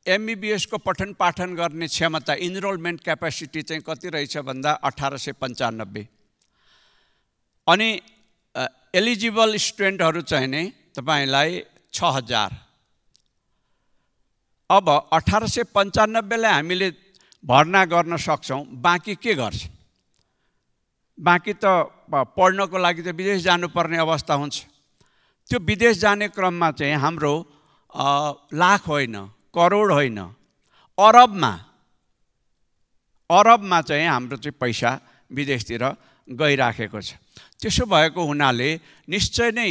एमबीबीएसको पठन पाठन गर्ने क्षमता, इनरोलमेन्ट क्यापेसिटी चाहिँ कति रहेछ भन्दा 1895। अनि एलिजिबल स्टुडेन्टहरू चाहिँ नै तपाईँलाई 6000। अब 1895लाई हामीले भर्ना गर्न सक्छौँ, बाँकी के गर्छ? बाँकी त पढ्नको लागि त विदेश जानुपर्ने अवस्था हुन्छ। त्यो विदेश जाने क्रममा चाहिँ हाम्रो लाख होइन, करोड होइन, अरबमा चाहिँ हाम्रो चाहिँ पैसा विदेशतिर गइराखेको छ। त्यसो भएको हुनाले निश्चय नै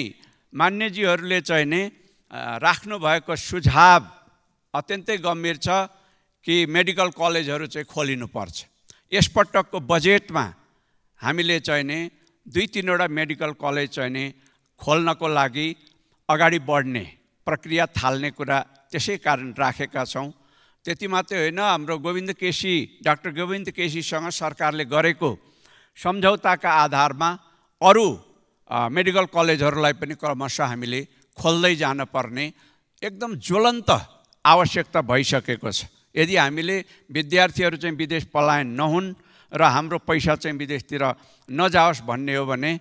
मान्यज्यूहरूले चाहिँ नै राख्नुभएको सुझाव अत्यन्तै गम्भीर छ कि मेडिकल कलेजहरू चाहिँ खोलिनुपर्छ। यसपटकको बजेटमा हामीले चाहिँ नि 2-3वटा मेडिकल कलेज चाहिँ नि खोल्नको लागि अगाडि बढ्ने प्रक्रिया थाल्ने कुरा त्यसै कारण राखेका छौँ। त्यति मात्रै होइन, हाम्रो डाक्टर गोविन्द केसीसँग सरकारले गरेको सम्झौताका आधारमा अरू मेडिकल कलेजहरूलाई पनि क्रमशः हामीले खोल्दै जानुपर्ने एकदम ज्वलन्त आवश्यकता भइसकेको छ। यदि हामीले विद्यार्थीहरू चाहिँ विदेश पलायन नहुन् र हाम्रो पैसा चाहिँ विदेशतिर नजाओस् भन्ने हो भने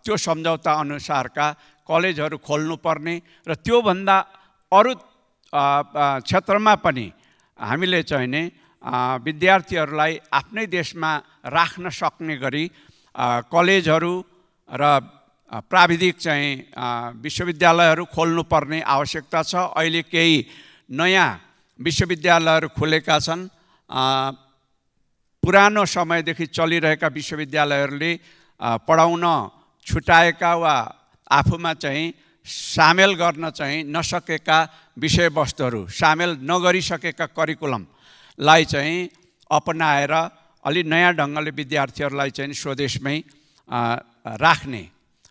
त्यो सम्झौता अनुसारका कलेजहरू खोल्नुपर्ने र त्योभन्दा अरू क्षेत्रमा पनि हामीले चाहिँ नि विद्यार्थीहरूलाई आफ्नै देशमा राख्न सक्ने गरी कलेजहरू र प्राविधिक चाहिँ विश्वविद्यालयहरू खोल्नुपर्ने आवश्यकता छ। अहिले केही नयाँ विश्वविद्यालयहरू खुलेका छन्। पुरानो समयदेखि चलिरहेका विश्वविद्यालयहरूले पढाउन छुटाएका वा आफूमा चाहिँ सामेल गर्न चाहिँ नसकेका विषयवस्तुहरू, सामेल नगरिसकेका करिकुलमलाई चाहिँ अपनाएर अलि नयाँ ढङ्गले विद्यार्थीहरूलाई चाहिँ स्वदेशमै राख्ने,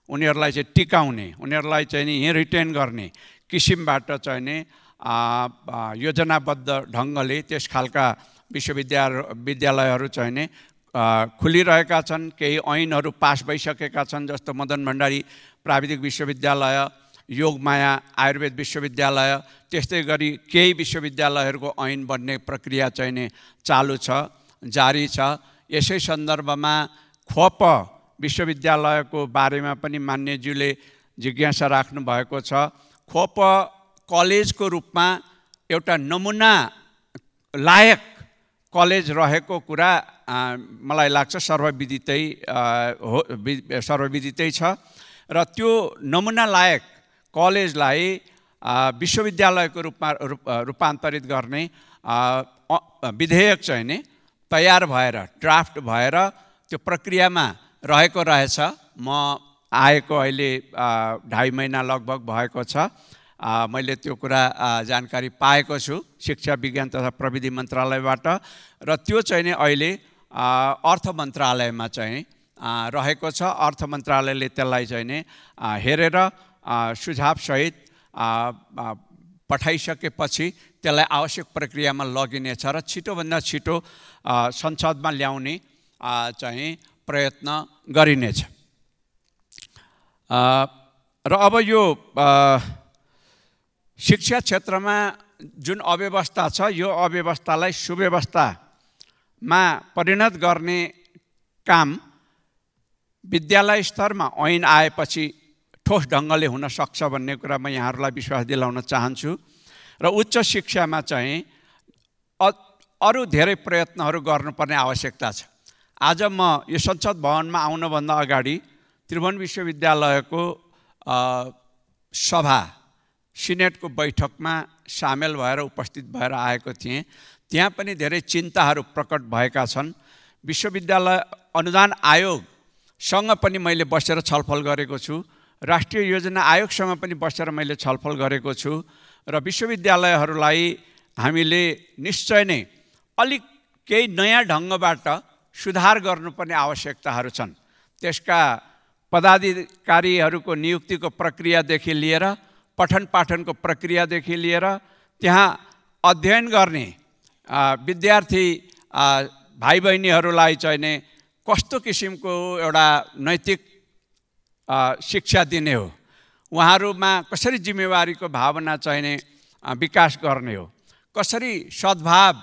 उनीहरूलाई चाहिँ टिकाउने, उनीहरूलाई चाहिँ यहीँ रिटेन गर्ने किसिमबाट चाहिँ नि योजनाबद्ध ढङ्गले त्यस खालका विद्यालयहरू चाहिँ नि खुलिरहेका छन्। केही ऐनहरू पास भइसकेका छन्, जस्तो मदन भण्डारी प्राविधिक विश्वविद्यालय, योगमाया आयुर्वेद विश्वविद्यालय, त्यस्तै गरी केही विश्वविद्यालयहरूको ऐन बन्ने प्रक्रिया चाहिँ नि चालु छ, जारी छ। यसै सन्दर्भमा खोप विश्वविद्यालयको बारेमा पनि मान्यज्यूले जिज्ञासा राख्नु भएको छ। खोप कलेजको रूपमा एउटा नमुना लायक कलेज रहेको कुरा मलाई लाग्छ सर्वविदितै छ र त्यो नमुना लायक कलेजलाई विश्वविद्यालयको रूपमा रूपान्तरित गर्ने विधेयक चाहिँ नि तयार भएर ड्राफ्ट भएर त्यो प्रक्रियामा रहेको रहेछ। म आएको अहिले 2.5 महिना लगभग भएको छ। मैले त्यो कुरा जानकारी पाएको छु शिक्षा विज्ञान तथा प्रविधि मन्त्रालयबाट र त्यो चाहिँ नि अहिले अर्थ मन्त्रालयमा चाहिँ रहेको छ। अर्थ मन्त्रालयले त्यसलाई चाहिँ नि हेरेर सुझावसहित पठाइसकेपछि त्यसलाई आवश्यक प्रक्रियामा लगिनेछ र छिटोभन्दा छिटो संसदमा ल्याउने चाहिँ प्रयत्न गरिनेछ। र अब यो शिक्षा क्षेत्रमा जुन अव्यवस्था छ यो अव्यवस्थालाई सुव्यवस्थामा परिणत गर्ने काम विद्यालय स्तरमा ऐन आएपछि ठोस ढङ्गले हुन सक्छ भन्ने कुरा म यहाँहरूलाई विश्वास दिलाउन चाहन्छु। र उच्च शिक्षामा चाहिँ अरू धेरै प्रयत्नहरू गर्नुपर्ने आवश्यकता छ। आज म यो संसद भवनमा आउनुभन्दा अगाडि त्रिभुवन विश्वविद्यालयको सभा सिनेटको बैठकमा सामेल भएर उपस्थित भएर आएको थिएँ। त्यहाँ पनि धेरै चिन्ताहरू प्रकट भएका छन्। विश्वविद्यालय अनुदान आयोगसँग पनि मैले बसेर छलफल गरेको छु, राष्ट्रिय योजना आयोगसँग पनि बसेर मैले छलफल गरेको छु र विश्वविद्यालयहरूलाई हामीले निश्चय नै अलिक केही नयाँ ढङ्गबाट सुधार गर्नुपर्ने आवश्यकताहरू छन्। त्यसका पदाधिकारीहरूको नियुक्तिको प्रक्रियादेखि लिएर पठन पाठनको प्रक्रियादेखि लिएर त्यहाँ अध्ययन गर्ने विद्यार्थी भाइ बहिनीहरूलाई चाहिँ नि कस्तो किसिमको एउटा नैतिक शिक्षा दिने हो, उहाँहरूमा कसरी जिम्मेवारीको भावना चाहिने विकास गर्ने हो, कसरी सद्भाव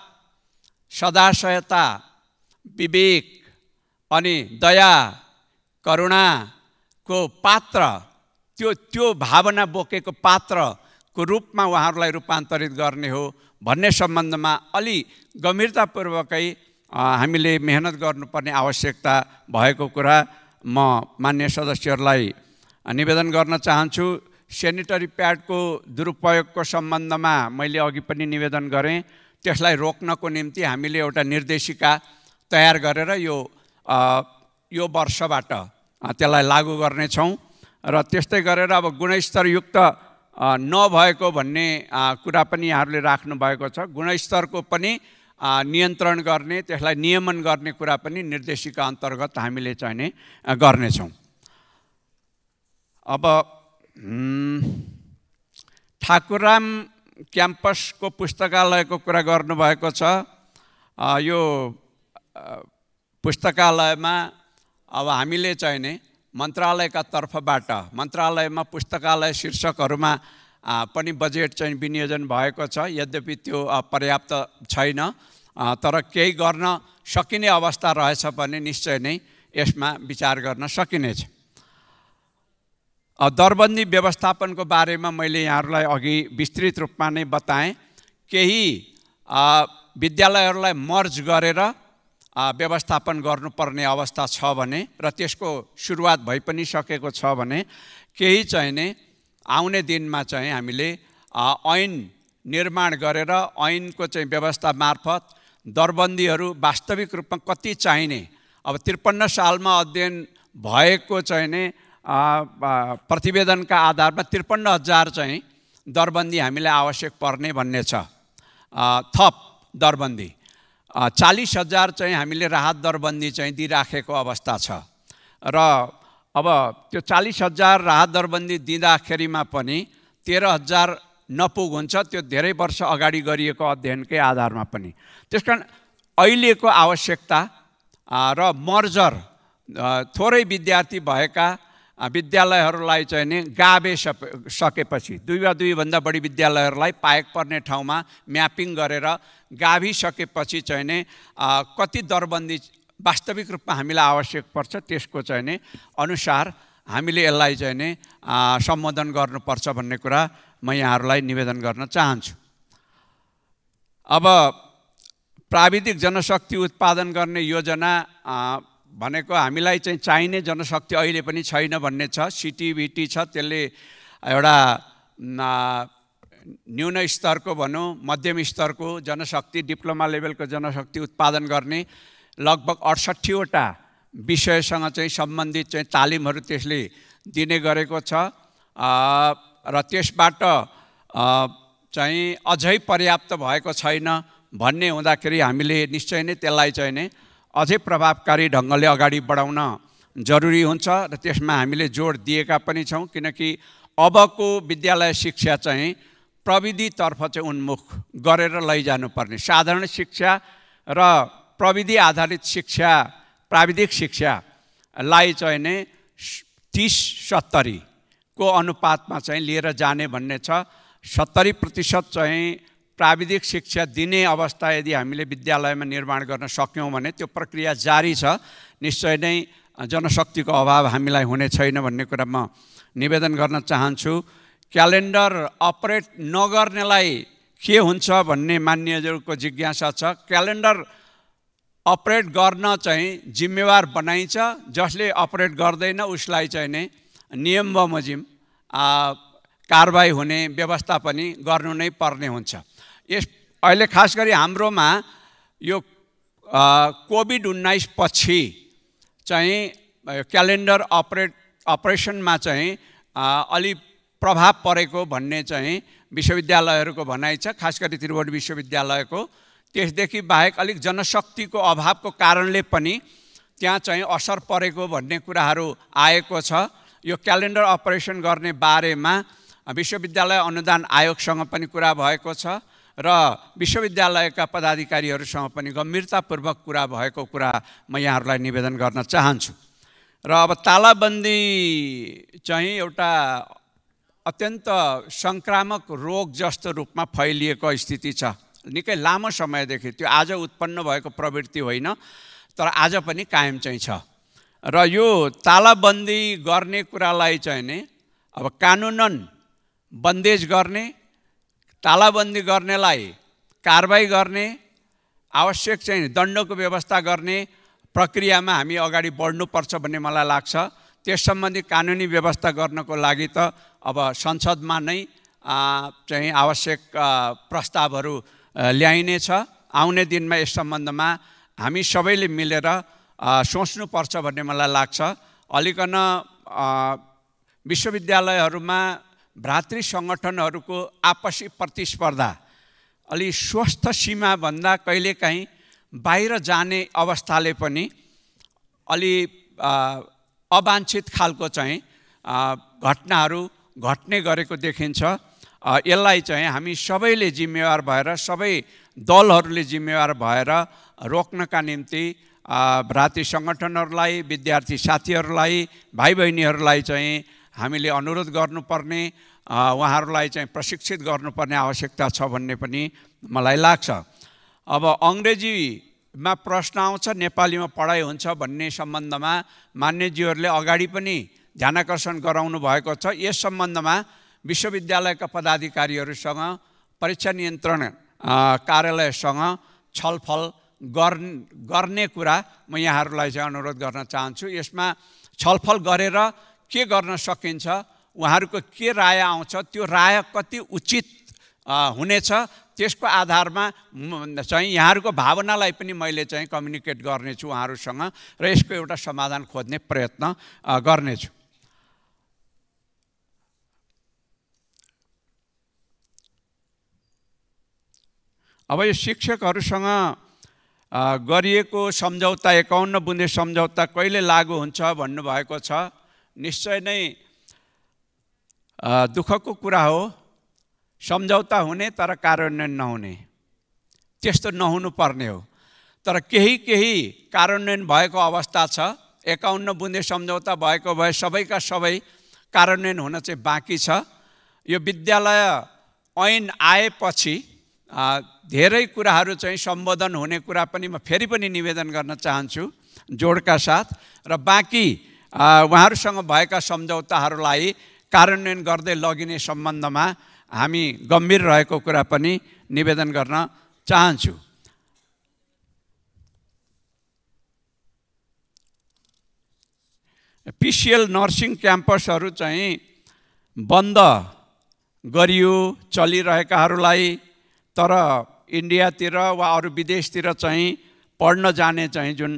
सदाशयता विवेक अनि दया करुणाको पात्र त्यो भावना बोकेको पात्रको रूपमा उहाँहरूलाई रूपान्तरित गर्ने हो भन्ने सम्बन्धमा अलि गम्भीरतापूर्वकै हामीले मेहनत गर्नुपर्ने आवश्यकता भएको कुरा म मान्य सदस्यहरूलाई निवेदन गर्न चाहन्छु। सेनिटरी प्याडको दुरुपयोगको सम्बन्धमा मैले अघि पनि निवेदन गरेँ। त्यसलाई रोक्नको निम्ति हामीले एउटा निर्देशिका तयार गरेर यो वर्षबाट त्यसलाई लागू गर्नेछौँ र त्यस्तै गरेर अब गुणस्तरयुक्त नभएको भन्ने कुरा पनि यहाँहरूले राख्नु भएको छ। गुणस्तरको पनि नियन्त्रण गर्ने, त्यसलाई नियमन गर्ने कुरा पनि निर्देशिका अन्तर्गत हामीले चाहिँ नि गर्नेछौँ। अब ठाकुरराम क्याम्पसको पुस्तकालयको कुरा गर्नुभएको छ। यो पुस्तकालयमा अब हामीले चाहिँ नि मन्त्रालयका तर्फबाट मन्त्रालयमा पुस्तकालय शीर्षकहरूमा पनि बजेट चाहिँ विनियोजन भएको छ। यद्यपि त्यो पर्याप्त छैन, तर केही गर्न सकिने अवस्था रहेछ भने निश्चय नै यसमा विचार गर्न सकिनेछ। दरबन्दी व्यवस्थापनको बारेमा मैले यहाँहरूलाई अघि विस्तृत रूपमा नै बताएँ। केही विद्यालयहरूलाई मर्ज गरेर व्यवस्थापन गर्नुपर्ने अवस्था छ भने र त्यसको सुरुवात भइ पनि सकेको छ भने केही चाहिँ नै आउने दिनमा चाहिँ हामीले ऐन निर्माण गरेर ऐनको चाहिँ व्यवस्था मार्फत दरबन्दीहरू वास्तविक रूपमा कति चाहिने, अब 53 सालमा अध्ययन भएको चाहिँ नै प्रतिवेदनका आधारमा 53,000 चाहिँ दरबन्दी हामीलाई आवश्यक पर्ने भन्ने छ। थप दरबन्दी 40,000 चाहिँ हामीले राहत दरबन्दी चाहिँ दिइराखेको अवस्था छ र अब त्यो 40,000 राहत दरबन्दी दिँदाखेरिमा पनि 13,000 नपुग हुन्छ। त्यो धेरै वर्ष अगाडि गरिएको अध्ययनकै आधारमा पनि। त्यसकारण अहिलेको आवश्यकता र मर्जर थोरै विद्यार्थी भएका विद्यालयहरूलाई चाहिँ नि गाभिसकेपछि 2 वा 2 भन्दा बढी विद्यालयहरूलाई पाएक पर्ने ठाउँमा म्यापिङ गरेर गाभिसकेपछि चाहिँ नि कति दरबन्दी वास्तविक रूपमा हामीलाई आवश्यक पर्छ त्यसको चाहिँ नि अनुसार हामीले यसलाई चाहिँ नि सम्बोधन गर्नुपर्छ भन्ने कुरा म यहाँहरूलाई निवेदन गर्न चाहन्छु। अब प्राविधिक जनशक्ति उत्पादन गर्ने योजना भनेको हामीलाई चाहिँ चाहिने जनशक्ति अहिले पनि छैन भन्ने छ। सिटिभिटी छ, त्यसले एउटा न्यून स्तरको भनौँ मध्यम स्तरको जनशक्ति डिप्लोमा लेभलको जनशक्ति उत्पादन गर्ने लगभग 68वटा विषयसँग चाहिँ सम्बन्धित चाहिँ तालिमहरू त्यसले दिने गरेको छ र त्यसबाट चाहिँ अझै पर्याप्त भएको छैन भन्ने हुँदाखेरि हामीले निश्चय नै त्यसलाई चाहिँ नै अझै प्रभावकारी ढङ्गले अगाडि बढाउन जरुरी हुन्छ र त्यसमा हामीले जोड दिएका पनि छौँ। किनकि अबको विद्यालय शिक्षा चाहिँ प्रविधितर्फ चाहिँ उन्मुख गरेर लैजानुपर्ने, साधारण शिक्षा र प्रविधि आधारित शिक्षा प्राविधिक शिक्षालाई चाहिँ नै 30-70 को अनुपातमा चाहिँ लिएर जाने भन्ने छ। 70% चाहिँ प्राविधिक शिक्षा दिने अवस्था यदि हामीले विद्यालयमा निर्माण गर्न सक्यौँ भने त्यो प्रक्रिया जारी छ। निश्चय नै जनशक्तिको अभाव हामीलाई हुने छैन भन्ने कुरा म निवेदन गर्न चाहन्छु। क्यालेन्डर अपरेट नगर्नेलाई के हुन्छ भन्ने मान्यजहरूको जिज्ञासा छ। क्यालेन्डर अपरेट गर्न चाहिँ जिम्मेवार बनाइन्छ, जसले अपरेट गर्दैन उसलाई चाहिँ नै नियम बमोजिम कारबाही हुने व्यवस्था पनि गर्नु नै पर्ने हुन्छ। यस अहिले खास गरी हाम्रोमा यो कोभिड-19 पछि चाहिँ क्यालेन्डर अपरेसनमा चाहिँ अलि प्रभाव परेको भन्ने चाहिँ विश्वविद्यालयहरूको भनाइ छ, खास गरी त्रिभुवन विश्वविद्यालयको। त्यसदेखि बाहेक अलिक जनशक्तिको अभावको कारणले पनि त्यहाँ चाहिँ असर परेको भन्ने कुराहरू आएको छ। यो क्यालेन्डर अपरेसन गर्ने बारेमा विश्वविद्यालय अनुदान आयोगसँग पनि कुरा भएको छ र विश्वविद्यालयका पदाधिकारीहरूसँग पनि गम्भीरतापूर्वक कुरा भएको कुरा म यहाँहरूलाई निवेदन गर्न चाहन्छु। र अब तालाबन्दी चाहिँ एउटा अत्यन्त सङ्क्रामक रोग जस्तो रूपमा फैलिएको स्थिति छ। निकै लामो समयदेखि, त्यो आज उत्पन्न भएको प्रवृत्ति होइन, तर आज पनि कायम चाहिँ छ। र यो तालाबन्दी गर्ने कुरालाई चाहिँ नि अब कानुनन बन्देज गर्ने, तालाबन्दी गर्नेलाई कारबाही गर्ने, आवश्यक चाहिँ दण्डको व्यवस्था गर्ने प्रक्रियामा हामी अगाडि बढ्नुपर्छ भन्ने मलाई लाग्छ। त्यस सम्बन्धी कानुनी व्यवस्था गर्नको लागि त अब संसदमा नै चाहिँ आवश्यक प्रस्तावहरू ल्याइनेछ। आउने दिनमा यस सम्बन्धमा हामी सबैले मिलेर सोच्नुपर्छ भन्ने मलाई लाग्छ। अलिकन विश्वविद्यालयहरूमा भ्रातृ सङ्गठनहरूको आपसी प्रतिस्पर्धा अलि स्वस्थ सीमाभन्दा कहिलेकाहीँ बाहिर जाने अवस्थाले पनि अलि अवाञ्छित खालको चाहिँ घटनाहरू घट्ने गरेको देखिन्छ। यसलाई चाहिँ हामी सबैले जिम्मेवार भएर, सबै दलहरूले जिम्मेवार भएर रोक्नका निम्ति भ्रातृ सङ्गठनहरूलाई, विद्यार्थी साथीहरूलाई, भाइ बहिनीहरूलाई चाहिँ हामीले अनुरोध गर्नुपर्ने, उहाँहरूलाई चाहिँ प्रशिक्षित गर्नुपर्ने आवश्यकता छ भन्ने पनि मलाई लाग्छ। अब अङ्ग्रेजीमा प्रश्न आउँछ, नेपालीमा पढाइ हुन्छ भन्ने सम्बन्धमा मान्यज्यूहरूले अगाडि पनि ध्यानाकर्षण गराउनु भएको छ। यस सम्बन्धमा विश्वविद्यालयका पदाधिकारीहरूसँग, परीक्षा नियन्त्रण कार्यालयसँग छलफल गर्ने कुरा म यहाँहरूलाई चाहिँ अनुरोध गर्न चाहन्छु। यसमा छलफल गरेर के गर्न सकिन्छ, उहाँहरूको के राय आउँछ, त्यो राय कति उचित हुनेछ, त्यसको आधारमा चाहिँ यहाँहरूको भावनालाई पनि मैले चाहिँ कम्युनिकेट गर्नेछु उहाँहरूसँग र यसको एउटा समाधान खोज्ने प्रयत्न गर्नेछु। अब यो शिक्षकहरूसँग गरिएको सम्झौता 51 बुँदे सम्झौता कहिले लागू हुन्छ भन्नुभएको छ। निश्चय नै दुःखको कुरा हो, सम्झौता हुने तर कार्यान्वयन नहुने, त्यस्तो नहुनु पर्ने हो। तर केही कार्यान्वयन भएको अवस्था छ। 51 बुँदे सम्झौता भएको भए सबैका सबै कार्यान्वयन हुन चाहिँ बाँकी छ। यो विद्यालय ऐन आएपछि धेरै कुराहरू चाहिँ सम्बोधन हुने कुरा पनि म फेरि पनि निवेदन गर्न चाहन्छु जोडका साथ, र बाँकी उहाँहरूसँग भएका सम्झौताहरूलाई कार्यान्वयन गर्दै लगिने सम्बन्धमा हामी गम्भीर रहेको कुरा पनि निवेदन गर्न चाहन्छु। पिसिएल नर्सिङ क्याम्पसहरू चाहिँ बन्द गरियो चलिरहेकाहरूलाई, तर इन्डियातिर वा अरू विदेशतिर चाहिँ पढ्न जाने चाहिँ जुन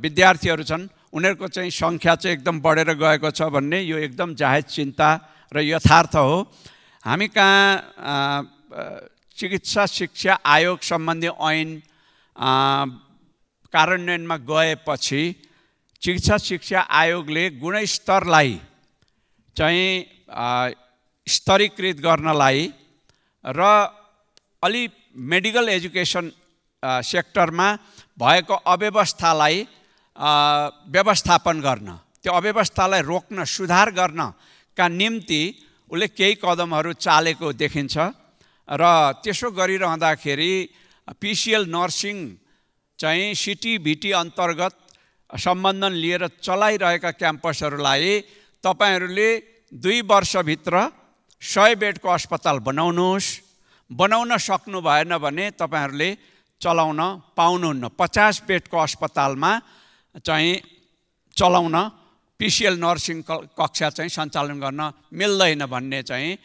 विद्यार्थीहरू छन् उनीहरूको चाहिँ सङ्ख्या चाहिँ एकदम बढेर गएको छ भन्ने यो एकदम जायज चिन्ता र यथार्थ हो। हामी कहाँ चिकित्सा शिक्षा आयोग सम्बन्धी ऐन कार्यान्वयनमा गएपछि चिकित्सा शिक्षा आयोगले गुणस्तरलाई चाहिँ स्तरीकृत गर्नलाई र अलि मेडिकल एजुकेसन सेक्टरमा भएको अव्यवस्थालाई व्यवस्थापन गर्न, त्यो अव्यवस्थालाई रोक्न सुधार गर्नका निम्ति उसले केही कदमहरू चालेको देखिन्छ। र त्यसो गरिरहँदाखेरि पिसिएल नर्सिङ चाहिँ सिटिभिटी अन्तर्गत सम्बन्धन लिएर चलाइरहेका क्याम्पसहरूलाई तपाईहरूले 2 वर्षभित्र 100 बेडको अस्पताल बनाउनुहोस्। बनाउन सक्नु भएन भने तपाईहरूले चलाउन पाउनुहुन्न। 50 बेडको अस्पतालमा चाहिँ चलाउन पिसिएल नर्सिङ कक्षा चाहिँ सञ्चालन गर्न मिल्दैन भन्ने चाहिँ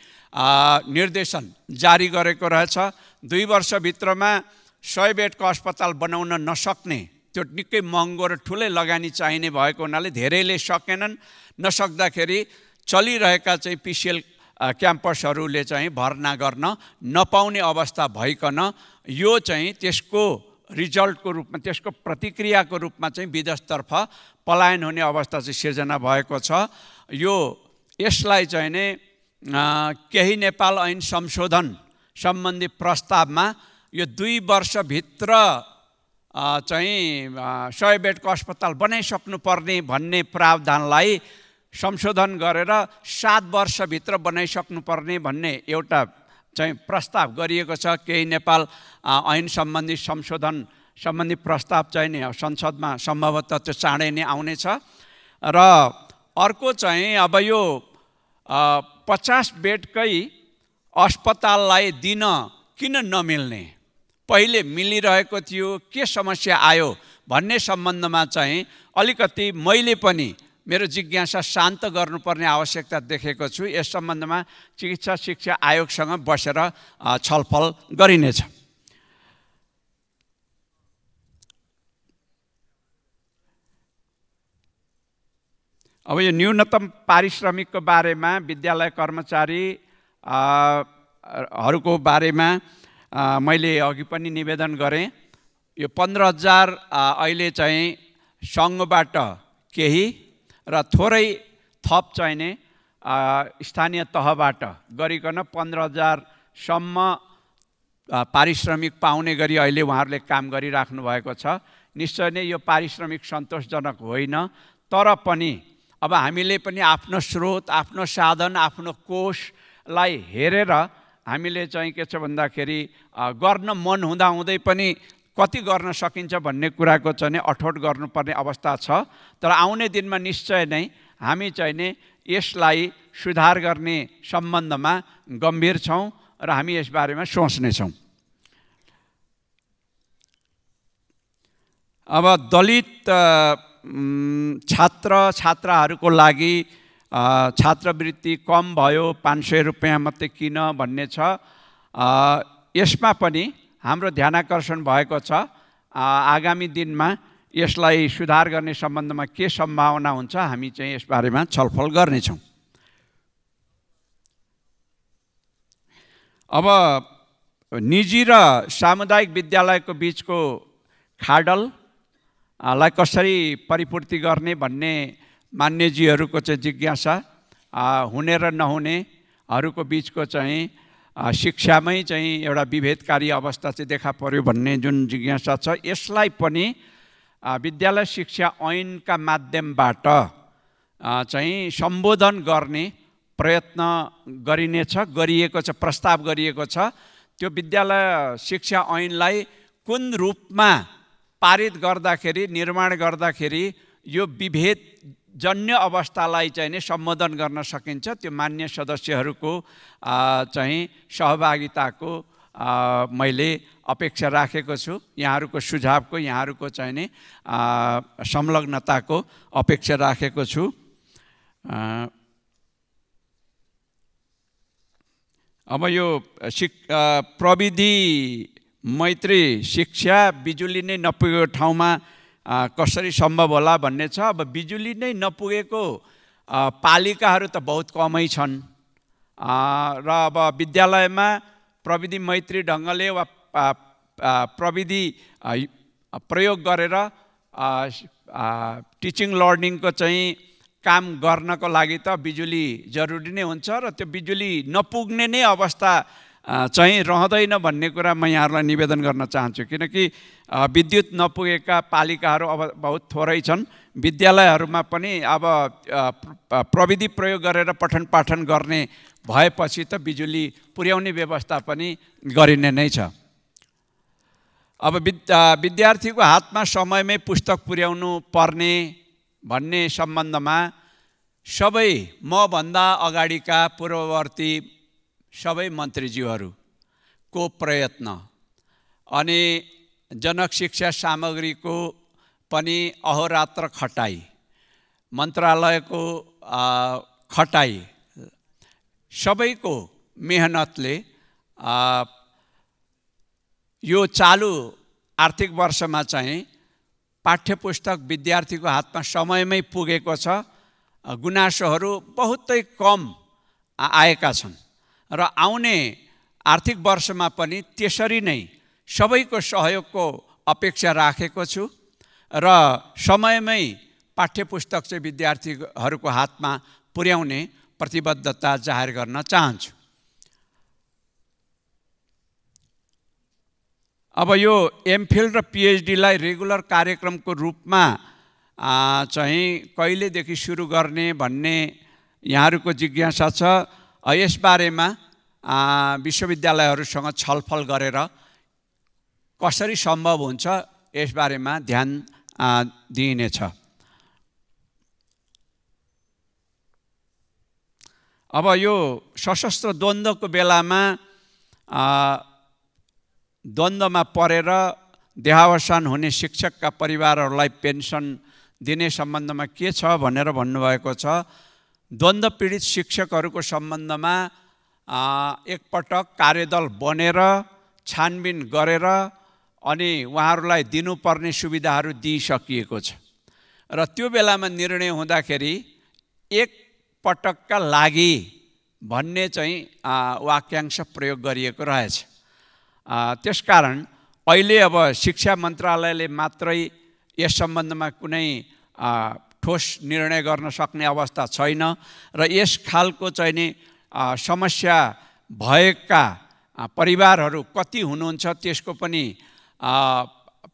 निर्देशन जारी गरेको रहेछ। 2 वर्षभित्रमा 100 बेडको अस्पताल बनाउन नसक्ने, त्यो निकै महँगो र ठुलै लगानी चाहिने भएको हुनाले धेरैले सकेनन्। नसक्दाखेरि चलिरहेका चाहिँ पिसिएल क्याम्पसहरूले चाहिँ भर्ना गर्न नपाउने अवस्था भइकन यो चाहिँ त्यसको रिजल्टको रूपमा, त्यसको प्रतिक्रियाको रूपमा चाहिँ विदेशतर्फ पलायन हुने अवस्था चाहिँ सिर्जना भएको छ। यसलाई चाहिँ नै केही नेपाल ऐन संशोधन सम्बन्धी प्रस्तावमा यो 2 वर्षभित्र चाहिँ 100 बेडको अस्पताल बनाइसक्नु पर्ने भन्ने प्रावधानलाई संशोधन गरेर 7 वर्षभित्र बनाइसक्नु पर्ने भन्ने एउटा चाहिँ प्रस्ताव गरिएको छ। केही नेपाल ऐन सम्बन्धी संशोधन सम्बन्धी प्रस्ताव चाहिँ नि संसदमा सम्भवतः त्यो चाँडै नै आउनेछ। र अर्को चाहिँ अब यो 50 बेडकै अस्पताललाई दिन किन नमिल्ने, पहिले मिलिरहेको थियो, के समस्या आयो भन्ने सम्बन्धमा चाहिँ अलिकति मैले पनि मेरो जिज्ञासा शान्त गर्नुपर्ने आवश्यकता देखेको छु। यस सम्बन्धमा चिकित्सा शिक्षा आयोगसँग बसेर छलफल गरिनेछ। अब यो न्यूनतम पारिश्रमिकको बारेमा विद्यालय कर्मचारीहरूको बारेमा मैले अघि पनि निवेदन गरेँ। यो 15,000 अहिले चाहिँ सङ्घबाट केही र थोरै थप चाहिने स्थानीय तहबाट गरिकन 15,000 सम्म पारिश्रमिक पाउने गरी अहिले उहाँहरूले काम गरिराख्नु भएको छ। निश्चय नै यो पारिश्रमिक सन्तोषजनक होइन, तर पनि अब हामीले पनि आफ्नो स्रोत, आफ्नो साधन, आफ्नो कोषलाई हेरेर हामीले चाहिँ के छ भन्दाखेरि गर्न मन हुँदाहुँदै पनि कति गर्न सकिन्छ भन्ने कुराको चाहिँ अठोट गर्नुपर्ने अवस्था छ। तर आउने दिनमा निश्चय नै हामी चाहिँ नि यसलाई सुधार गर्ने सम्बन्धमा गम्भीर छौँ र हामी यसबारेमा सोच्नेछौँ। अब दलित छात्र छात्राहरूको लागि छात्रवृत्ति कम भयो, 500 रुपियाँ मात्रै किन भन्ने छ। यसमा पनि हाम्रो ध्यानाकर्षण भएको छ। आगामी दिनमा यसलाई सुधार गर्ने सम्बन्धमा के सम्भावना हुन्छ हामी चाहिँ यसबारेमा छलफल गर्नेछौँ। अब निजी र सामुदायिक विद्यालयको बिचको खाडललाई कसरी परिपूर्ति गर्ने भन्ने मान्यजीहरूको चाहिँ जिज्ञासा, हुने र नहुनेहरूको बिचको चाहिँ शिक्षामै चाहिँ एउटा विभेदकारी अवस्था चाहिँ देखा पर्यो भन्ने जुन जिज्ञासा छ, यसलाई पनि विद्यालय शिक्षा ऐनका माध्यमबाट चाहिँ सम्बोधन गर्ने प्रयत्न गरिनेछ, गरिएको छ, प्रस्ताव गरिएको छ। त्यो विद्यालय शिक्षा ऐनलाई कुन रूपमा पारित गर्दाखेरि, निर्माण गर्दाखेरि यो विभेदजन्य अवस्थालाई चाहिँ नै सम्बोधन गर्न सकिन्छ, त्यो मान्य सदस्यहरूको चाहिँ सहभागिताको मैले अपेक्षा राखेको छु। यहाँहरूको सुझावको, यहाँहरूको चाहिँ नि संलग्नताको अपेक्षा राखेको छु। अब यो प्रविधि मैत्री शिक्षा बिजुली नै नपुगेको ठाउँमा कसरी सम्भव होला भन्ने छ। अब बिजुली नै नपुगेको पालिकाहरू त बहुत कमै छन् र अब विद्यालयमा प्रविधि मैत्री ढङ्गले वा प्रविधि प्रयोग गरेर टिचिङ लर्निङको चाहिँ काम गर्नको लागि त बिजुली जरुरी नै हुन्छ र त्यो बिजुली नपुग्ने नै अवस्था चाहिँ रहँदैन भन्ने कुरा म यहाँहरूलाई निवेदन गर्न चाहन्छु। किनकि विद्युत नपुगेका पालिकाहरू अब बहुत थोरै छन्। विद्यालयहरूमा पनि अब प्रविधि प्रयोग गरेर पठन पाठन गर्ने भएपछि त बिजुली पुर्याउने व्यवस्था पनि गरिने नै छ। अब विद्यार्थीको हातमा समयमै पुस्तक पुर्याउनु पर्ने भन्ने सम्बन्धमा सबै मभन्दा अगाडिका पूर्ववर्ती सबै मन्त्रीज्यूहरूको प्रयत्न अनि जनक शिक्षा सामग्रीको पनि अहोरात्र खटाई, मन्त्रालयको खटाई, सबैको मेहनतले यो चालु आर्थिक वर्षमा चाहिँ पाठ्यपुस्तक विद्यार्थीको हातमा समयमै पुगेको छ। गुनासोहरू बहुतै कम आएका छन् र आउने आर्थिक वर्षमा पनि त्यसरी नै सबैको सहयोगको अपेक्षा राखेको छु र समयमै पाठ्यपुस्तक चाहिँ विद्यार्थीहरूको हातमा पुर्याउने प्रतिबद्धता जाहेर गर्न चाहन्छु। अब यो एमफिल र पिएचडीलाई रेगुलर कार्यक्रमको रूपमा चाहिँ कहिलेदेखि सुरु गर्ने भन्ने यहाँहरूको जिज्ञासा छ। यसबारेमा विश्वविद्यालयहरूसँग छलफल गरेर कसरी सम्भव हुन्छ यसबारेमा ध्यान दिइनेछ। अब यो सशस्त्र द्वन्द्वको बेलामा द्वन्द्वमा परेर देहावसान हुने शिक्षकका परिवारहरूलाई पेन्सन दिने सम्बन्धमा के छ भनेर भन्नुभएको छ। द्वन्द्व पीडित शिक्षकहरूको सम्बन्धमा एकपटक कार्यदल बनेर छानबिन गरेर अनि उहाँहरूलाई दिनुपर्ने सुविधाहरू दिइसकिएको छ र त्यो बेलामा निर्णय हुँदाखेरि एक पटकका लागि भन्ने चाहिँ वाक्यांश प्रयोग गरिएको रहेछ। त्यसकारण अहिले अब शिक्षा मन्त्रालयले मात्रै यस सम्बन्धमा कुनै ठोस निर्णय गर्न सक्ने अवस्था छैन र यस खालको चाहिँ नि समस्या भएका परिवारहरू कति हुनुहुन्छ त्यसको पनि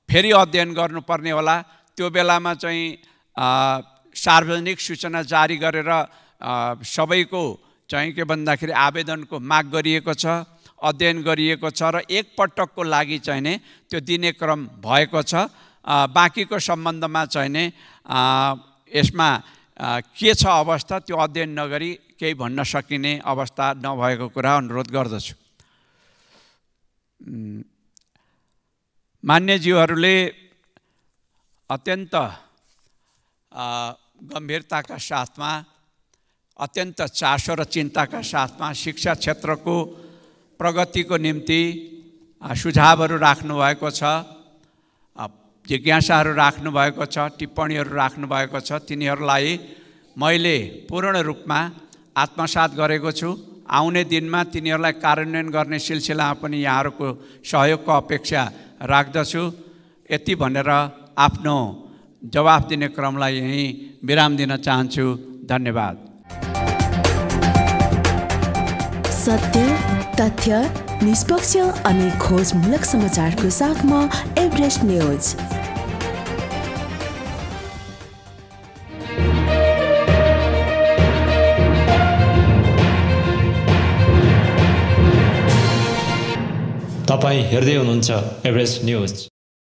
फेरि अध्ययन गर्नुपर्ने होला। त्यो बेलामा चाहिँ सार्वजनिक सूचना जारी गरेर सबैको चाहिँ के भन्दाखेरि आवेदनको माग गरिएको छ, अध्ययन गरिएको छ र एकपटकको लागि चाहिँ नि त्यो दिने क्रम भएको छ। बाँकीको सम्बन्धमा चाहिँ नि यसमा के छ अवस्था त्यो अध्ययन नगरी केही भन्न सकिने अवस्था नभएको कुरा अनुरोध गर्दछु। मान्यज्यूहरूले अत्यन्त गम्भीरताका साथमा, अत्यन्त चासो र चिन्ताका साथमा शिक्षा क्षेत्रको प्रगतिको निम्ति सुझावहरू राख्नुभएको छ, जिज्ञासाहरू राख्नुभएको छ, टिप्पणीहरू राख्नुभएको छ। तिनीहरूलाई मैले पूर्ण रूपमा आत्मसात गरेको छु। आउने दिनमा तिनीहरूलाई कार्यान्वयन गर्ने सिलसिलामा पनि यहाँहरूको सहयोगको अपेक्षा राख्दछु। यति भनेर आफ्नो जवाफ दिने क्रमलाई यहीँ विराम दिन चाहन्छु। धन्यवाद। सत्य, तथ्य, निष्पक्ष अनि खोजमूलक समाचारको साथमा एभरेस्ट न्यूज। तपाईं हेर्दै हुनुहुन्छ एभरेस्ट न्यूज।